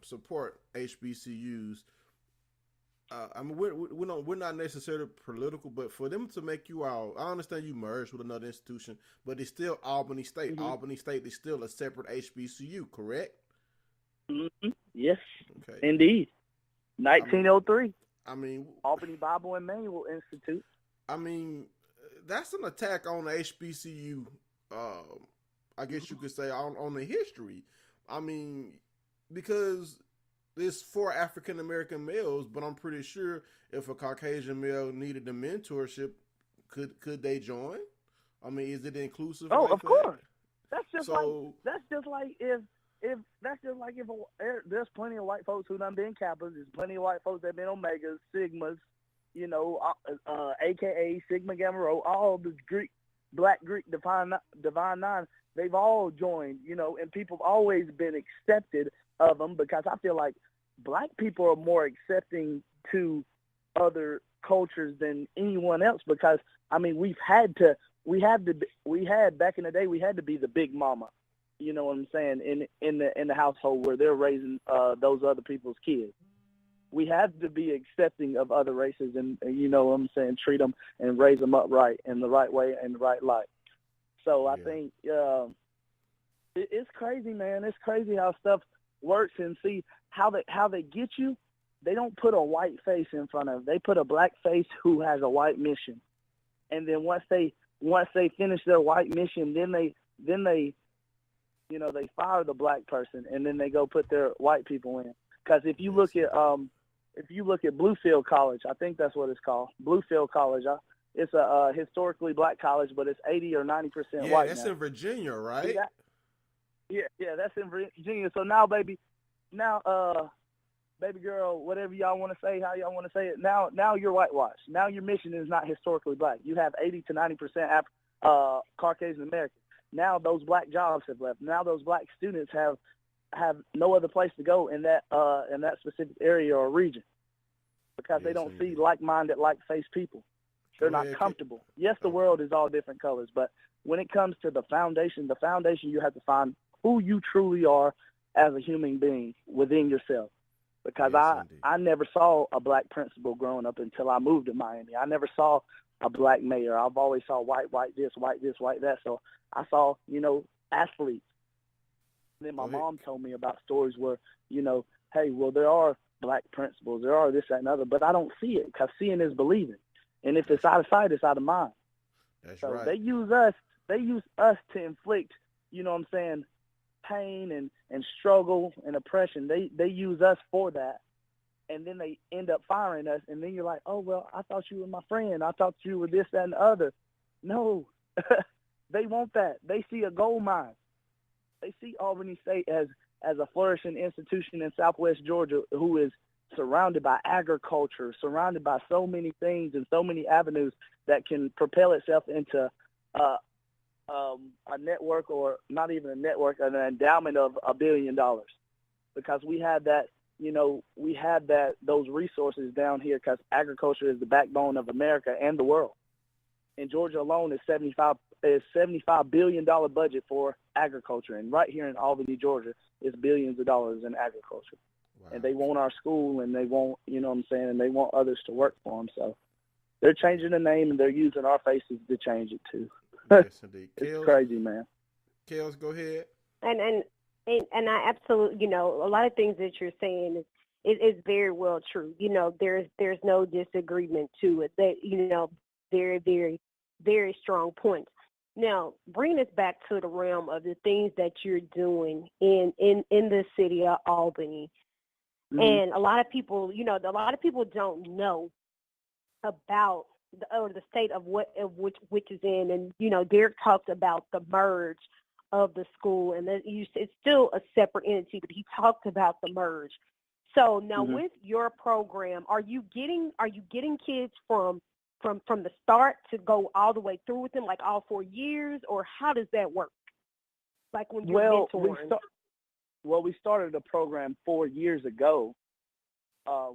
support HBCUs, I mean, we're not necessarily political, but for them to make you all, I understand you merged with another institution, but it's still Albany State. Mm-hmm. Albany State is still a separate HBCU, correct? Mm-hmm. Yes, okay. Indeed. 1903. I mean, Albany Bible and Manual Institute. I mean, that's an attack on the HBCU. I guess you could say on the history. I mean, because there's 4 African American males, but I'm pretty sure if a Caucasian male needed the mentorship, could they join? I mean, is it inclusive? Oh, like of course. That's just like if there's plenty of white folks who done been Kappas. There's plenty of white folks that been Omegas, Sigmas, you know, AKA Sigma Gamma Rho, all the Black Greek Divine Nine. They've all joined, you know, and people have always been accepted of them because I feel like black people are more accepting to other cultures than anyone else because, I mean, we had back in the day, we had to be the big mama, you know what I'm saying, in the household where they're raising those other people's kids. We have to be accepting of other races and you know what I'm saying, treat them and raise them up right in the right way and the right light. So I think it's crazy, man. It's crazy how stuff works and see how they get you. They don't put a white face in front of them. They put a black face who has a white mission. And then once they finish their white mission, then they you know, they fire the black person and then they go put their white people in. Because if you look at Bluefield College, I think that's what it's called, Bluefield College. It's a historically black college, but it's 80 or 90% white. Yeah, that's now. in Virginia, right? Yeah, that's in Virginia. So now, baby girl, whatever y'all want to say, how y'all want to say it. Now you're whitewashed. Now your mission is not historically black. You have 80 to 90% Caucasian American. Now those black jobs have left. Now those black students have no other place to go in that specific area or region because they don't see like-minded, like-faced people. They're not comfortable. Yes, the world is all different colors, but when it comes to the foundation, you have to find who you truly are as a human being within yourself. Because I never saw a black principal growing up until I moved to Miami. I never saw a black mayor. I've always saw white this, white that. So I saw, you know, athletes. And then my mom told me about stories where, you know, hey, well, there are black principals. There are this, that, and other. But I don't see it because seeing is believing. And if it's out of sight, it's out of mind. That's so right. They use us to inflict, you know what I'm saying, pain and struggle and oppression. They use us for that. And then they end up firing us. And then you're like, oh, well, I thought you were my friend. I thought you were this, that, and the other. No, they want that. They see a gold mine. They see Albany State as a flourishing institution in Southwest Georgia who is surrounded by agriculture, surrounded by so many things and so many avenues that can propel itself into a network, or not even a network, an endowment of $1 billion, because we have that, you know, those resources down here because agriculture is the backbone of America and the world. In Georgia alone is $75 billion budget for agriculture, and right here in Albany, Georgia, is billions of dollars in agriculture. Wow. And they want our school, and they want, you know what I'm saying, and they want others to work for them. So they're changing the name, and they're using our faces to change it too. Yes, indeed. It's crazy, man. Kels, go ahead. And I absolutely, you know, a lot of things that you're saying is very well true. You know, there's no disagreement to it. That, you know, very, very, very strong points. Now, bring us back to the realm of the things that you're doing in the city of Albany. Mm-hmm. And a lot of people, you know, don't know about the state of which is in. And, you know, Derek talked about the merge of the school, and that it's still a separate entity, but he talked about the merge. So now, mm-hmm. with your program, are you getting kids from from the start to go all the way through with them, like all 4 years, or how does that work? Like when you're mentoring? We started a program 4 years ago.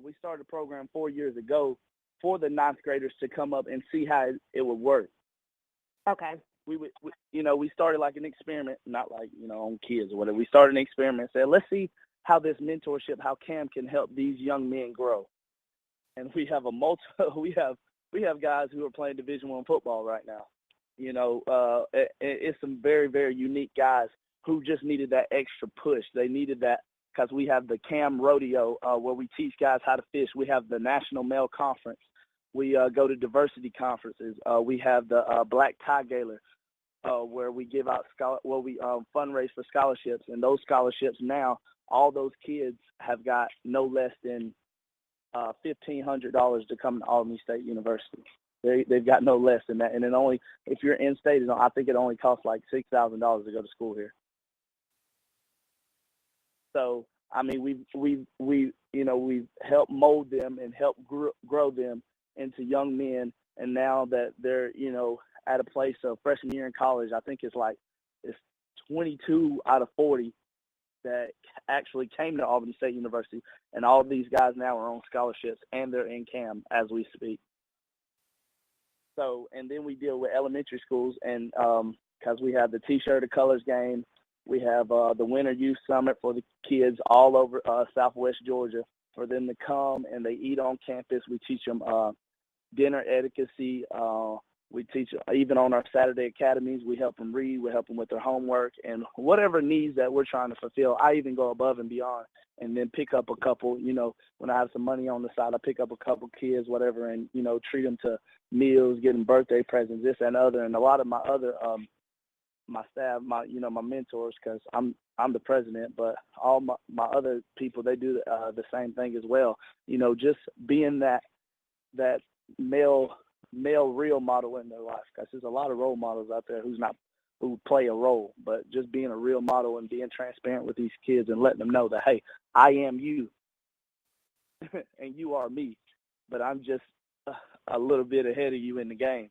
We started a program 4 years ago for the ninth graders to come up and see how it would work. Okay. We started like an experiment, not like, on kids or whatever. We started an experiment and said, let's see how this mentorship, how CAM can help these young men grow. And we have we have guys who are playing Division I football right now. It's some very, very unique guys who just needed that extra push. They needed that because we have the CAM rodeo where we teach guys how to fish. We have the National Male Conference. We go to diversity conferences. We have the Black Tie Gala where we give out we fundraise for scholarships. And those scholarships now, all those kids have got no less than $1,500 to come to Albany State University. They've got no less than that. And then only if you're in state, I think it only costs like $6,000 to go to school here. So I mean, we've helped mold them and helped grow them into young men. And now that they're at a place of freshman year in college, I think it's 22 out of 40 that actually came to Albany State University, and all of these guys now are on scholarships and they're in CAM as we speak. So, and then we deal with elementary schools, and because we have the T-shirt of colors game, we have the Winter Youth Summit for the kids all over Southwest Georgia for them to come and they eat on campus. We teach them dinner etiquette. We teach, even on our Saturday academies, we help them read, we help them with their homework, and whatever needs that we're trying to fulfill, I even go above and beyond, and then pick up a couple, when I have some money on the side, I pick up a couple kids, whatever, and, treat them to meals, get them birthday presents, this and other, and a lot of my other, my staff, my mentors, because I'm the president, but all my other people, they do the same thing as well, just being that male real model in their life, because there's a lot of role models out there who play a role, but just being a real model and being transparent with these kids and letting them know that, hey, I am you and you are me, but I'm just a little bit ahead of you in the game.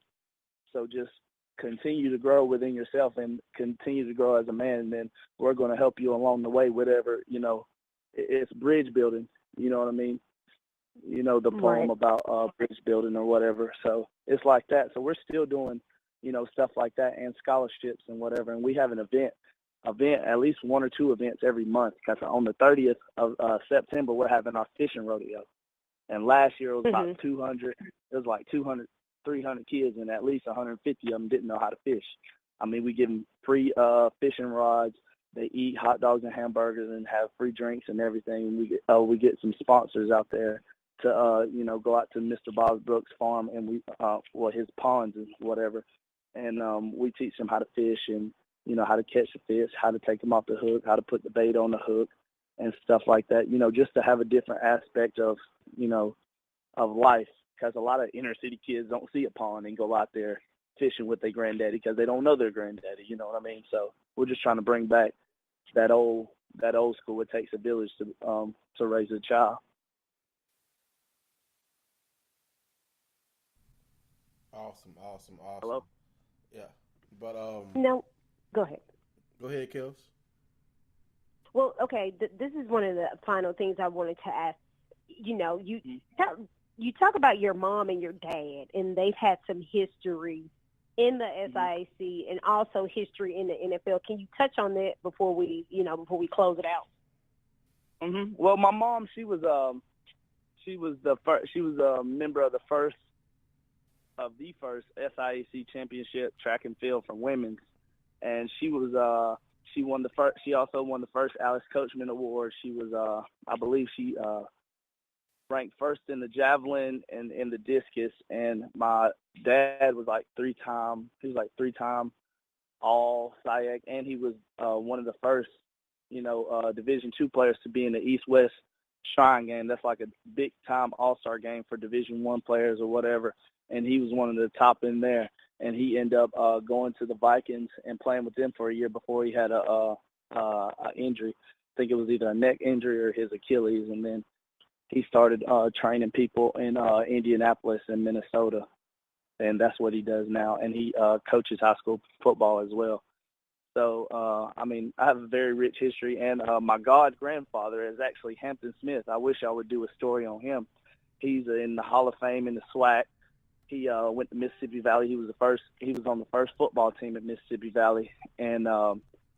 So just continue to grow within yourself and continue to grow as a man, and then we're going to help you along the way, whatever, it's bridge building, you know what I mean? The poem about bridge building or whatever. So it's like that. So we're still doing, stuff like that and scholarships and whatever. And we have an event, at least one or two events every month. Because on the 30th of September, we're having our fishing rodeo. And last year it was about 200. It was like 200, 300 kids, and at least 150 of them didn't know how to fish. I mean, we give them free fishing rods. They eat hot dogs and hamburgers and have free drinks and everything. We get some sponsors out there to go out to Mr. Bob Brooks' farm and his ponds and whatever, and we teach them how to fish and how to catch the fish, how to take them off the hook, how to put the bait on the hook, and stuff like that. Just to have a different aspect of of life, because a lot of inner city kids don't see a pond and go out there fishing with their granddaddy because they don't know their granddaddy. You know what I mean? So we're just trying to bring back that old school. It takes a village to raise a child. Awesome. Hello? Yeah. But No, go ahead. Go ahead, Kels. Well, okay, this is one of the final things I wanted to ask. You talk about your mom and your dad, and they've had some history in the SIAC and also history in the NFL. Can you touch on that before we close it out? Mm-hmm. Well, my mom, she was a member of the first SIAC championship track and field for women's, and she won the first. She also won the first Alex Coachman Award. She was I believe she ranked first in the javelin and in the discus, and my dad was like three-time all SIAC, and he was one of the first Division II players to be in the East-West Shrine game. That's like a big-time all-star game for Division I players or whatever, and he was one of the top in there, and he ended up going to the Vikings and playing with them for a year before he had a injury. I think it was either a neck injury or his Achilles, and then he started training people in Indianapolis and Minnesota. and that's what he does now. And he coaches high school football as well. So, I mean, I have a very rich history, and my god-grandfather is actually Hampton Smith. I wish I would do a story on him. He's in the Hall of Fame in the SWAC. He went to Mississippi Valley. He was on the first football team at Mississippi Valley, and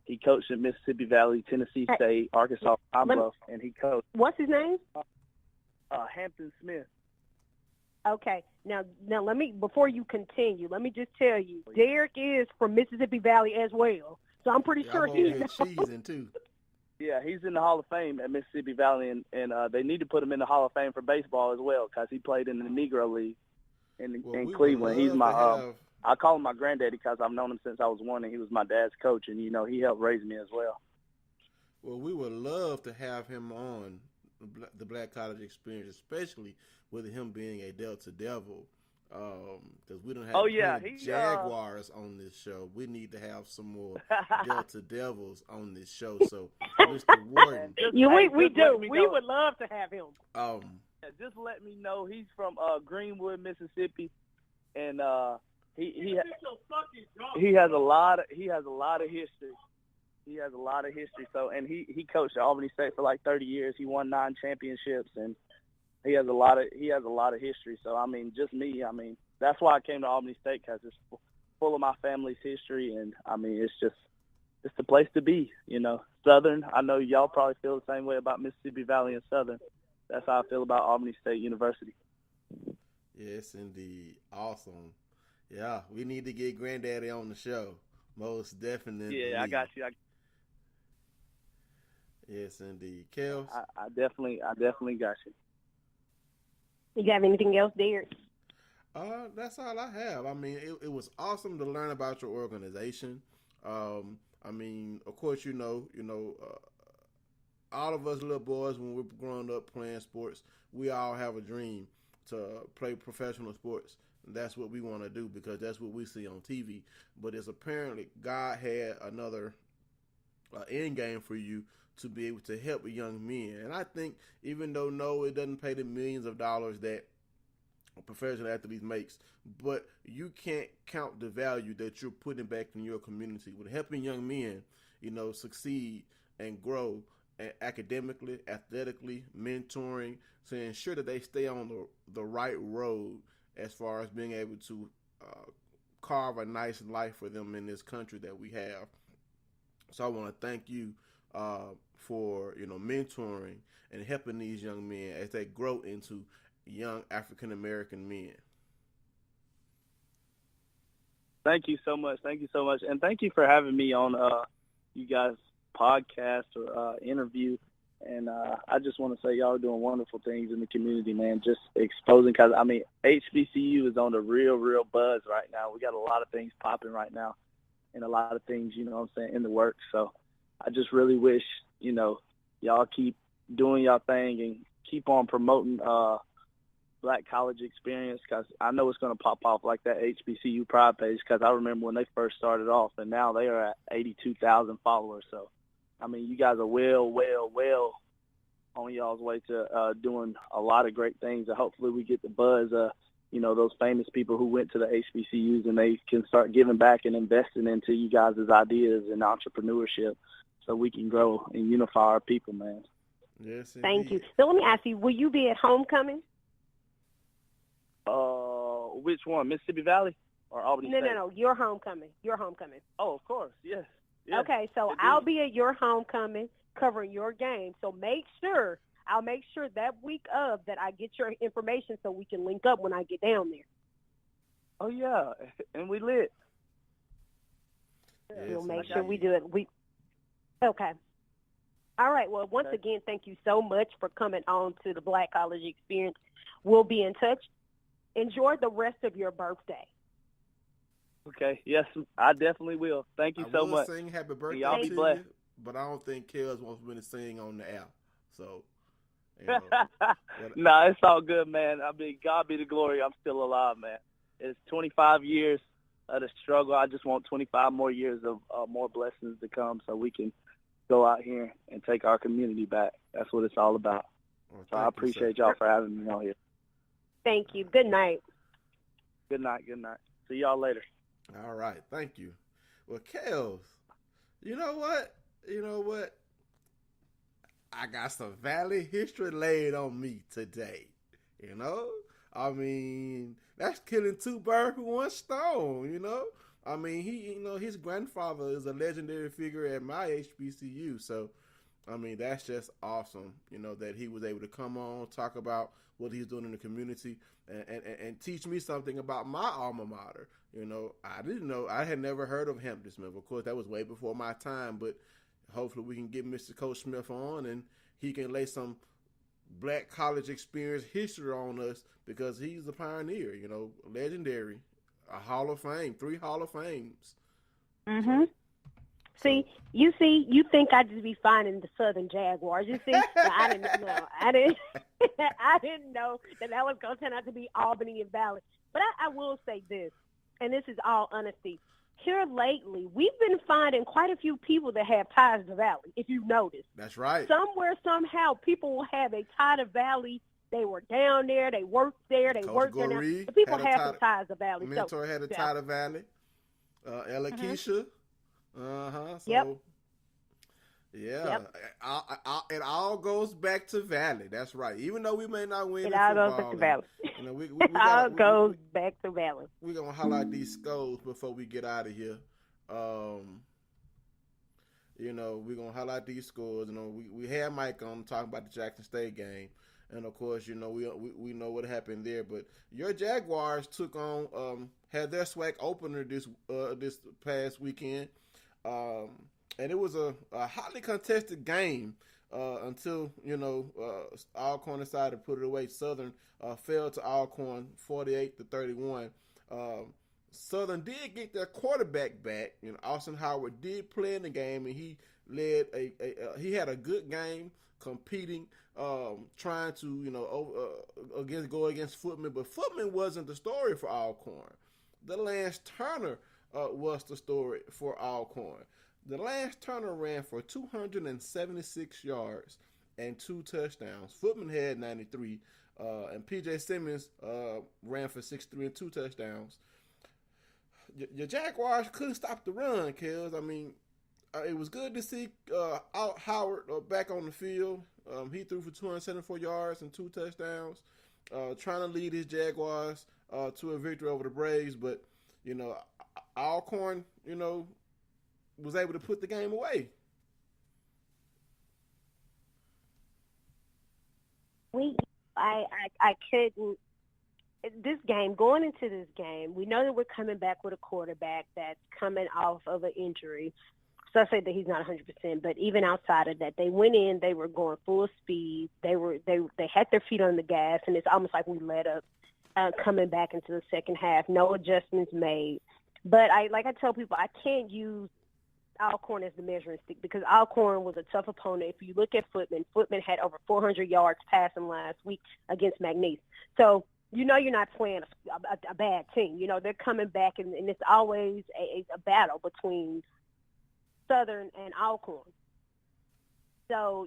he coached at Mississippi Valley, Tennessee State, Arkansas, Pine Bluff, and he coached. What's his name? Hampton Smith. Okay. Now let me, before you continue, let me just tell you, Derek is from Mississippi Valley as well. So I'm pretty sure he's cheesing too. Yeah, he's in the Hall of Fame at Mississippi Valley, and they need to put him in the Hall of Fame for baseball as well because he played in the Negro League in Cleveland. He's my I call him my granddaddy because I've known him since I was 1, and he was my dad's coach, and he helped raise me as well. Well, we would love to have him on the Black College Experience, especially with him being a Delta Devil, because we don't have Jaguars on this show. We need to have some more Delta Devils on this show. So, Mr. Warden, we do. We would love to have him. Just let me know. He's from Greenwood, Mississippi, and he has a lot of history. He has a lot of history. So, and he coached at Albany State for like 30 years. He won 9 championships, and he has a lot of history. So, I mean, just me. I mean, that's why I came to Albany State, because it's full of my family's history, and I mean, it's the place to be. Southern. I know y'all probably feel the same way about Mississippi Valley and Southern. That's how I feel about Albany State University. Yes, indeed. Awesome. Yeah, we need to get Granddaddy on the show. Most definitely. Yeah, I got you. Yes, indeed. Kels? I definitely got you. You have anything else, Derek? That's all I have. I mean, it was awesome to learn about your organization. I mean, of course, all of us little boys, when we're growing up playing sports, we all have a dream to play professional sports. And that's what we want to do, because that's what we see on TV. But it's apparently God had another end game for you to be able to help young men. And I think, even though, no, it doesn't pay the millions of dollars that a professional athlete makes, but you can't count the value that you're putting back in your community with helping young men, succeed and grow academically, athletically, mentoring, to ensure that they stay on the right road as far as being able to carve a nice life for them in this country that we have. So I want to thank you for mentoring and helping these young men as they grow into young African American men. Thank you so much. And thank you for having me on you guys' podcast or interview. And I just want to say y'all are doing wonderful things in the community, man. Just exposing, because, I mean, HBCU is on the real buzz right now. We got a lot of things popping right now, and a lot of things, in the works. So I just really wish, y'all keep doing y'all thing and keep on promoting Black College Experience, because I know it's going to pop off like that HBCU Pride page, because I remember when they first started off, and now they are at 82,000 followers. So, I mean, you guys are well on y'all's way to doing a lot of great things. And hopefully we get the buzz, those famous people who went to the HBCUs, and they can start giving back and investing into you guys' ideas and entrepreneurship, so we can grow and unify our people, man. Yes, indeed. Thank you. So let me ask you, will you be at homecoming? Which one, Mississippi Valley or Albany State? No, your homecoming. Oh, of course, yes. Okay, so indeed. I'll be at your homecoming covering your game. So I'll make sure that week of that I get your information so we can link up when I get down there. Oh, yeah, and we lit. Yes, we'll make sure we do it. Okay. All right, well, once again, thank you so much for coming on to the Black College Experience. We'll be in touch. Enjoy the rest of your birthday. Okay, yes, I definitely will. Thank you so much. I will sing happy birthday y'all to be blessed. you, but I don't think Kels wants me to sing on the air. So, No, it's all good, man. I mean, God be the glory. I'm still alive, man. It's 25 years of the struggle. I just want 25 more years of more blessings to come, so we can go out here and take our community back. That's what it's all about. Well, so I appreciate y'all for having me on here. Thank you. Good night. Good night. Good night. See y'all later. All right. Thank you. Well, Kels, you know what? I got some Valley history laid on me today. You know? I mean, that's killing two birds with one stone, you know? I mean, his grandfather is a legendary figure at my HBCU. So, I mean, that's just awesome, that he was able to come on, talk about what he's doing in the community, and teach me something about my alma mater. I didn't know. I had never heard of Hampton Smith. Of course, that was way before my time, but hopefully we can get Mr. Coach Smith on and he can lay some black college experience history on us because he's a pioneer, legendary, a Hall of Fame, 3 Hall of Fames. Mm-hmm. You think I'd just be finding the Southern Jaguars. You see, I didn't know. I didn't know that was going to turn out to be Albany and Valley. But I will say this, and this is all honesty. Here lately, we've been finding quite a few people that have ties to Valley, if you've noticed. That's right. Somewhere, somehow, people will have a tie to Valley. They were down there. They worked there. They worked there. The people have some ties to Valley. Mentor had a tie to Valley. Ella Keisha. So, yep. Yeah. Yep. It all goes back to Valley. That's right. Even though we may not win it all goes back to Valley. It all goes back to Valley. We're going to highlight these scores before we get out of here. We're going to highlight these scores. We had Mike on talking about the Jackson State game. And, of course, we know what happened there. But your Jaguars took on, had their SWAC opener this past weekend. And it was a hotly contested game until, Alcorn decided to put it away. Southern fell to Alcorn 48-31. Southern did get their quarterback back. Austin Howard did play in the game, and he led he had a good game competing, trying to, go against Footman. But Footman wasn't the story for Alcorn. The Lance Turner was the story for Alcorn. The Lance Turner ran for 276 yards and 2 touchdowns. Footman had 93, and P.J. Simmons ran for 63 and 2 touchdowns. Your Jaguars couldn't stop the run, Kels. I mean, it was good to see Howard back on the field. He threw for 274 yards and 2 touchdowns, trying to lead his Jaguars to a victory over the Braves. But, Alcorn, was able to put the game away. I couldn't. This game, going into this game, we know that we're coming back with a quarterback that's coming off of an injury. So I say that he's not 100%, but even outside of that, they went in, they were going full speed. They had their feet on the gas, and it's almost like we let up coming back into the second half. No adjustments made. But I tell people, I can't use Alcorn as the measuring stick because Alcorn was a tough opponent. If you look at Footman had over 400 yards passing last week against McNeese. So, you're not playing a bad team. They're coming back, and it's always a battle between Southern and Alcorn. So,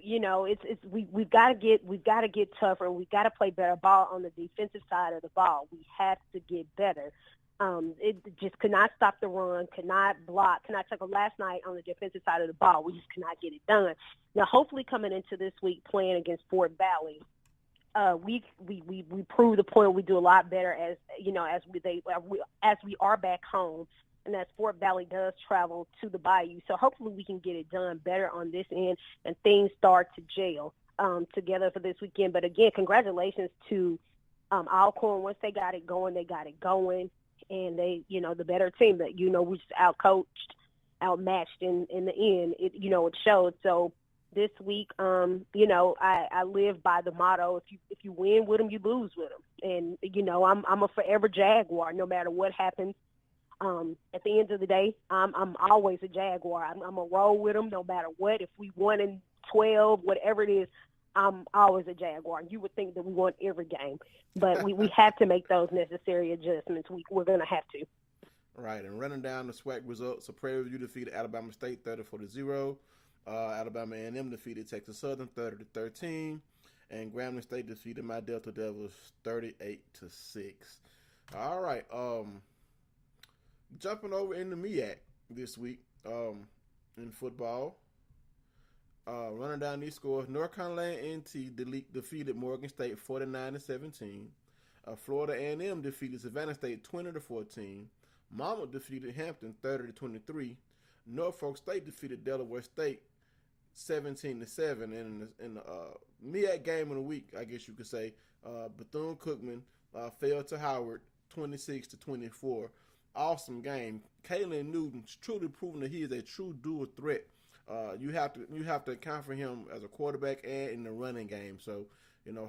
we've got to get tougher, and we've got to play better ball on the defensive side of the ball. We have to get better. It just could not stop the run, could not block, could not tackle last night on the defensive side of the ball. We just could not get it done. Now, hopefully coming into this week playing against Fort Valley, we prove the point we do a lot better as we are back home, and as Fort Valley does travel to the Bayou. So hopefully we can get it done better on this end and things start to gel together for this weekend. But again, congratulations to Alcorn. Once they got it going, and they, the better team that, we just outcoached, outmatched in the end. It showed. So this week, I live by the motto: if you win with them, you lose with them. And I'm a forever Jaguar, no matter what happens. At the end of the day, I'm always a Jaguar. I'm a roll with them, no matter what. If we won in 12, whatever it is, I'm always a Jaguar. You would think that we won every game, but we have to make those necessary adjustments. We're going to have to. Right, and running down the SWAC results, so Prairie View defeated Alabama State 34-0. Alabama A&M defeated Texas Southern 30-13, and Grambling State defeated my Delta Devils 38-6. All right. Jumping over in the MEAC this week in football. Running down these scores, North Carolina A&T defeated Morgan State 49-17. Florida A&M defeated Savannah State 20-14. Monmouth defeated Hampton 30-23. Norfolk State defeated Delaware State 17-7. And in the MEAC game of the week, I guess you could say, Bethune-Cookman fell to Howard 26-24. Awesome game. Kalen Newton's truly proven that he is a true dual threat. You have to account for him as a quarterback and in the running game. So,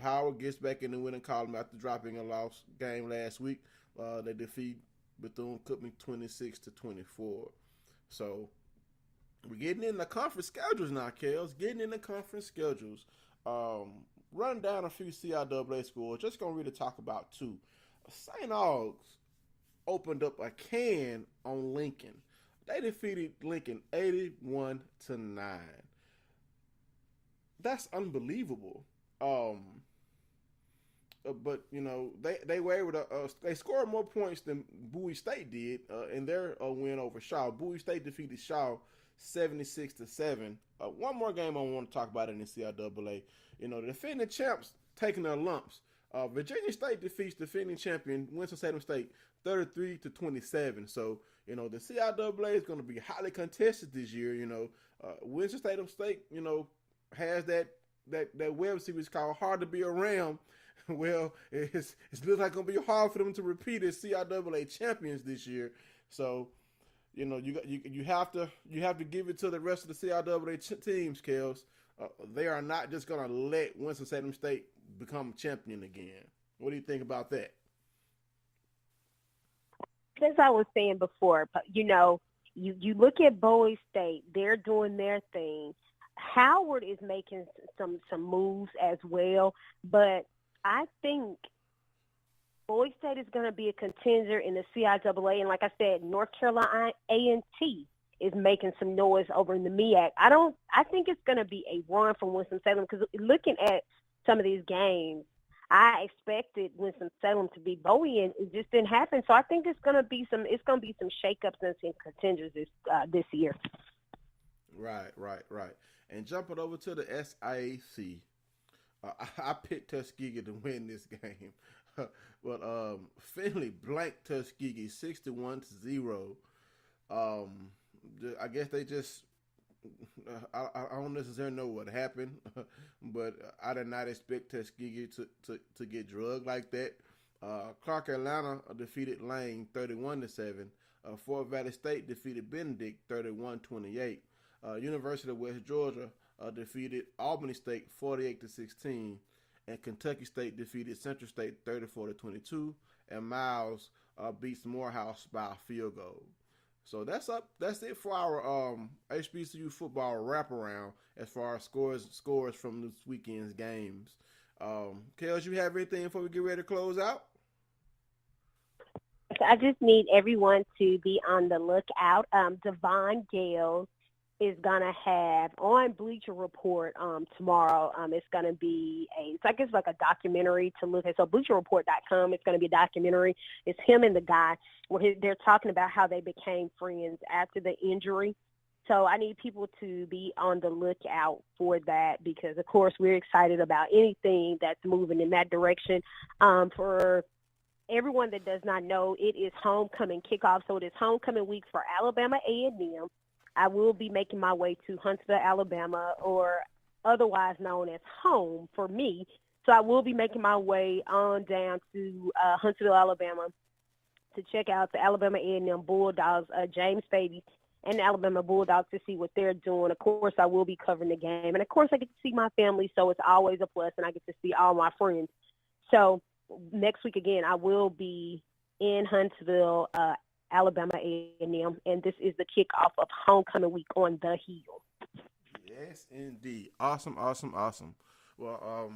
Howard gets back in the winning column after dropping a loss game last week. They defeat Bethune-Cookman 26-24. So, we're getting in the conference schedules now, Kels. Getting in the conference schedules. Run down a few CIAA scores. Just going to really talk about two. St. Aug's opened up a can on Lincoln. They defeated Lincoln 81-9. That's unbelievable. But they were able to. They scored more points than Bowie State did in their win over Shaw. Bowie State defeated Shaw 76-7. One more game I want to talk about in the CIAA. The defending champs taking their lumps. Virginia State defeats defending champion Winston-Salem State 33-27. So, the CIAA is going to be highly contested this year. Winston-Salem State, has that web series called Hard to Be Around. Well, it's looks like going to be hard for them to repeat as CIAA champions this year. So, you have to give it to the rest of the CIAA teams, Kels. They are not just going to let Winston-Salem State become champion again. What do you think about that? As I was saying before, you look at Bowie State, they're doing their thing. Howard is making some moves as well, but I think Bowie State is going to be a contender in the CIAA, and like I said, North Carolina A&T is making some noise over in the MEAC. I think it's going to be a run from Winston-Salem because looking at some of these games, I expected Winston-Salem to beat Bowie, and it just didn't happen. So I think it's going to be some shakeups and some contenders this year. Right. And jumping over to the SIAC, I picked Tuskegee to win this game, but Finley blanked Tuskegee 61-0. I guess they just. I don't necessarily know what happened, but I did not expect Tuskegee to get drugged like that. Clark Atlanta defeated Lane 31-7. Fort Valley State defeated Benedict 31-28. University of West Georgia defeated Albany State 48-16, and Kentucky State defeated Central State 34-22. And Miles beats Morehouse by a field goal. So that's it for our HBCU football wraparound as far as scores from this weekend's games. Kels, you have anything before we get ready to close out? I just need everyone to be on the lookout. Devon Gales is going to have on Bleacher Report tomorrow. It's going to be it's like a documentary to look at. So BleacherReport.com, it's going to be a documentary. It's him and the guy where they're talking about how they became friends after the injury. So I need people to be on the lookout for that because, of course, we're excited about anything that's moving in that direction. For everyone that does not know, it is homecoming kickoff. So it is homecoming week for Alabama A&M. I will be making my way to Huntsville, Alabama, or otherwise known as home for me. So I will be making my way on down to Huntsville, Alabama to check out the Alabama A&M Bulldogs, James Baby, and the Alabama Bulldogs to see what they're doing. Of course, I will be covering the game. And, of course, I get to see my family, so it's always a plus, and I get to see all my friends. So next week, again, I will be in Huntsville, Alabama A&M, and this is the kickoff of homecoming week on the Hill. Yes, indeed. Awesome. Well,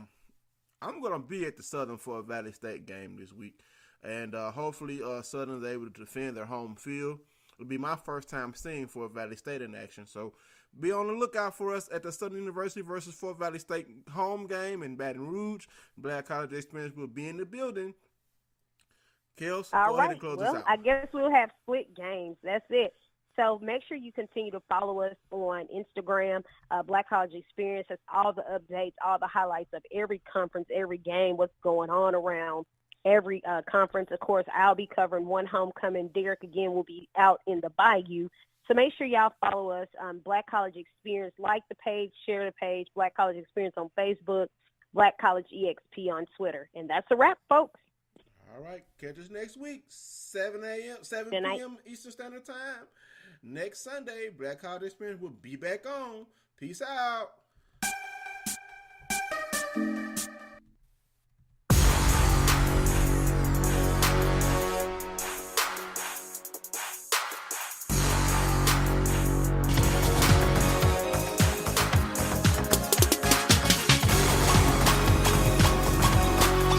I'm going to be at the Southern Fort Valley State game this week, and hopefully Southern is able to defend their home field. It'll be my first time seeing Fort Valley State in action, so be on the lookout for us at the Southern University versus Fort Valley State home game in Baton Rouge. Black College Experience will be in the building. Kels, All go right. ahead and close Well, this out. I guess we'll have split games. That's it. So make sure you continue to follow us on Instagram, Black College Experience. That's all the updates, all the highlights of every conference, every game, what's going on around every conference. Of course, I'll be covering one homecoming. Derek, again, will be out in the Bayou. So make sure y'all follow us on Black College Experience. Like the page, share the page, Black College Experience on Facebook, Black College EXP on Twitter. And that's a wrap, folks. All right. Catch us next week, 7 Good night. p.m. Eastern Standard Time. Next Sunday, Black College Experience will be back on. Peace out.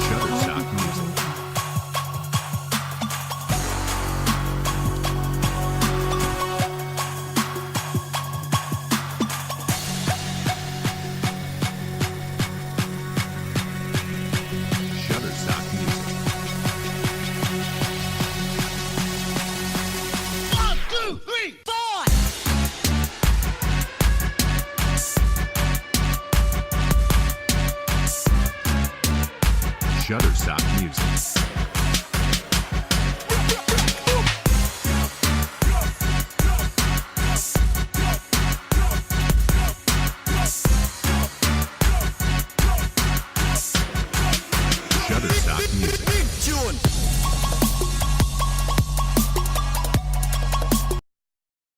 Shutterstock Music. Shutterstock Music. 1, 2, 3, 4. Shutterstock Music.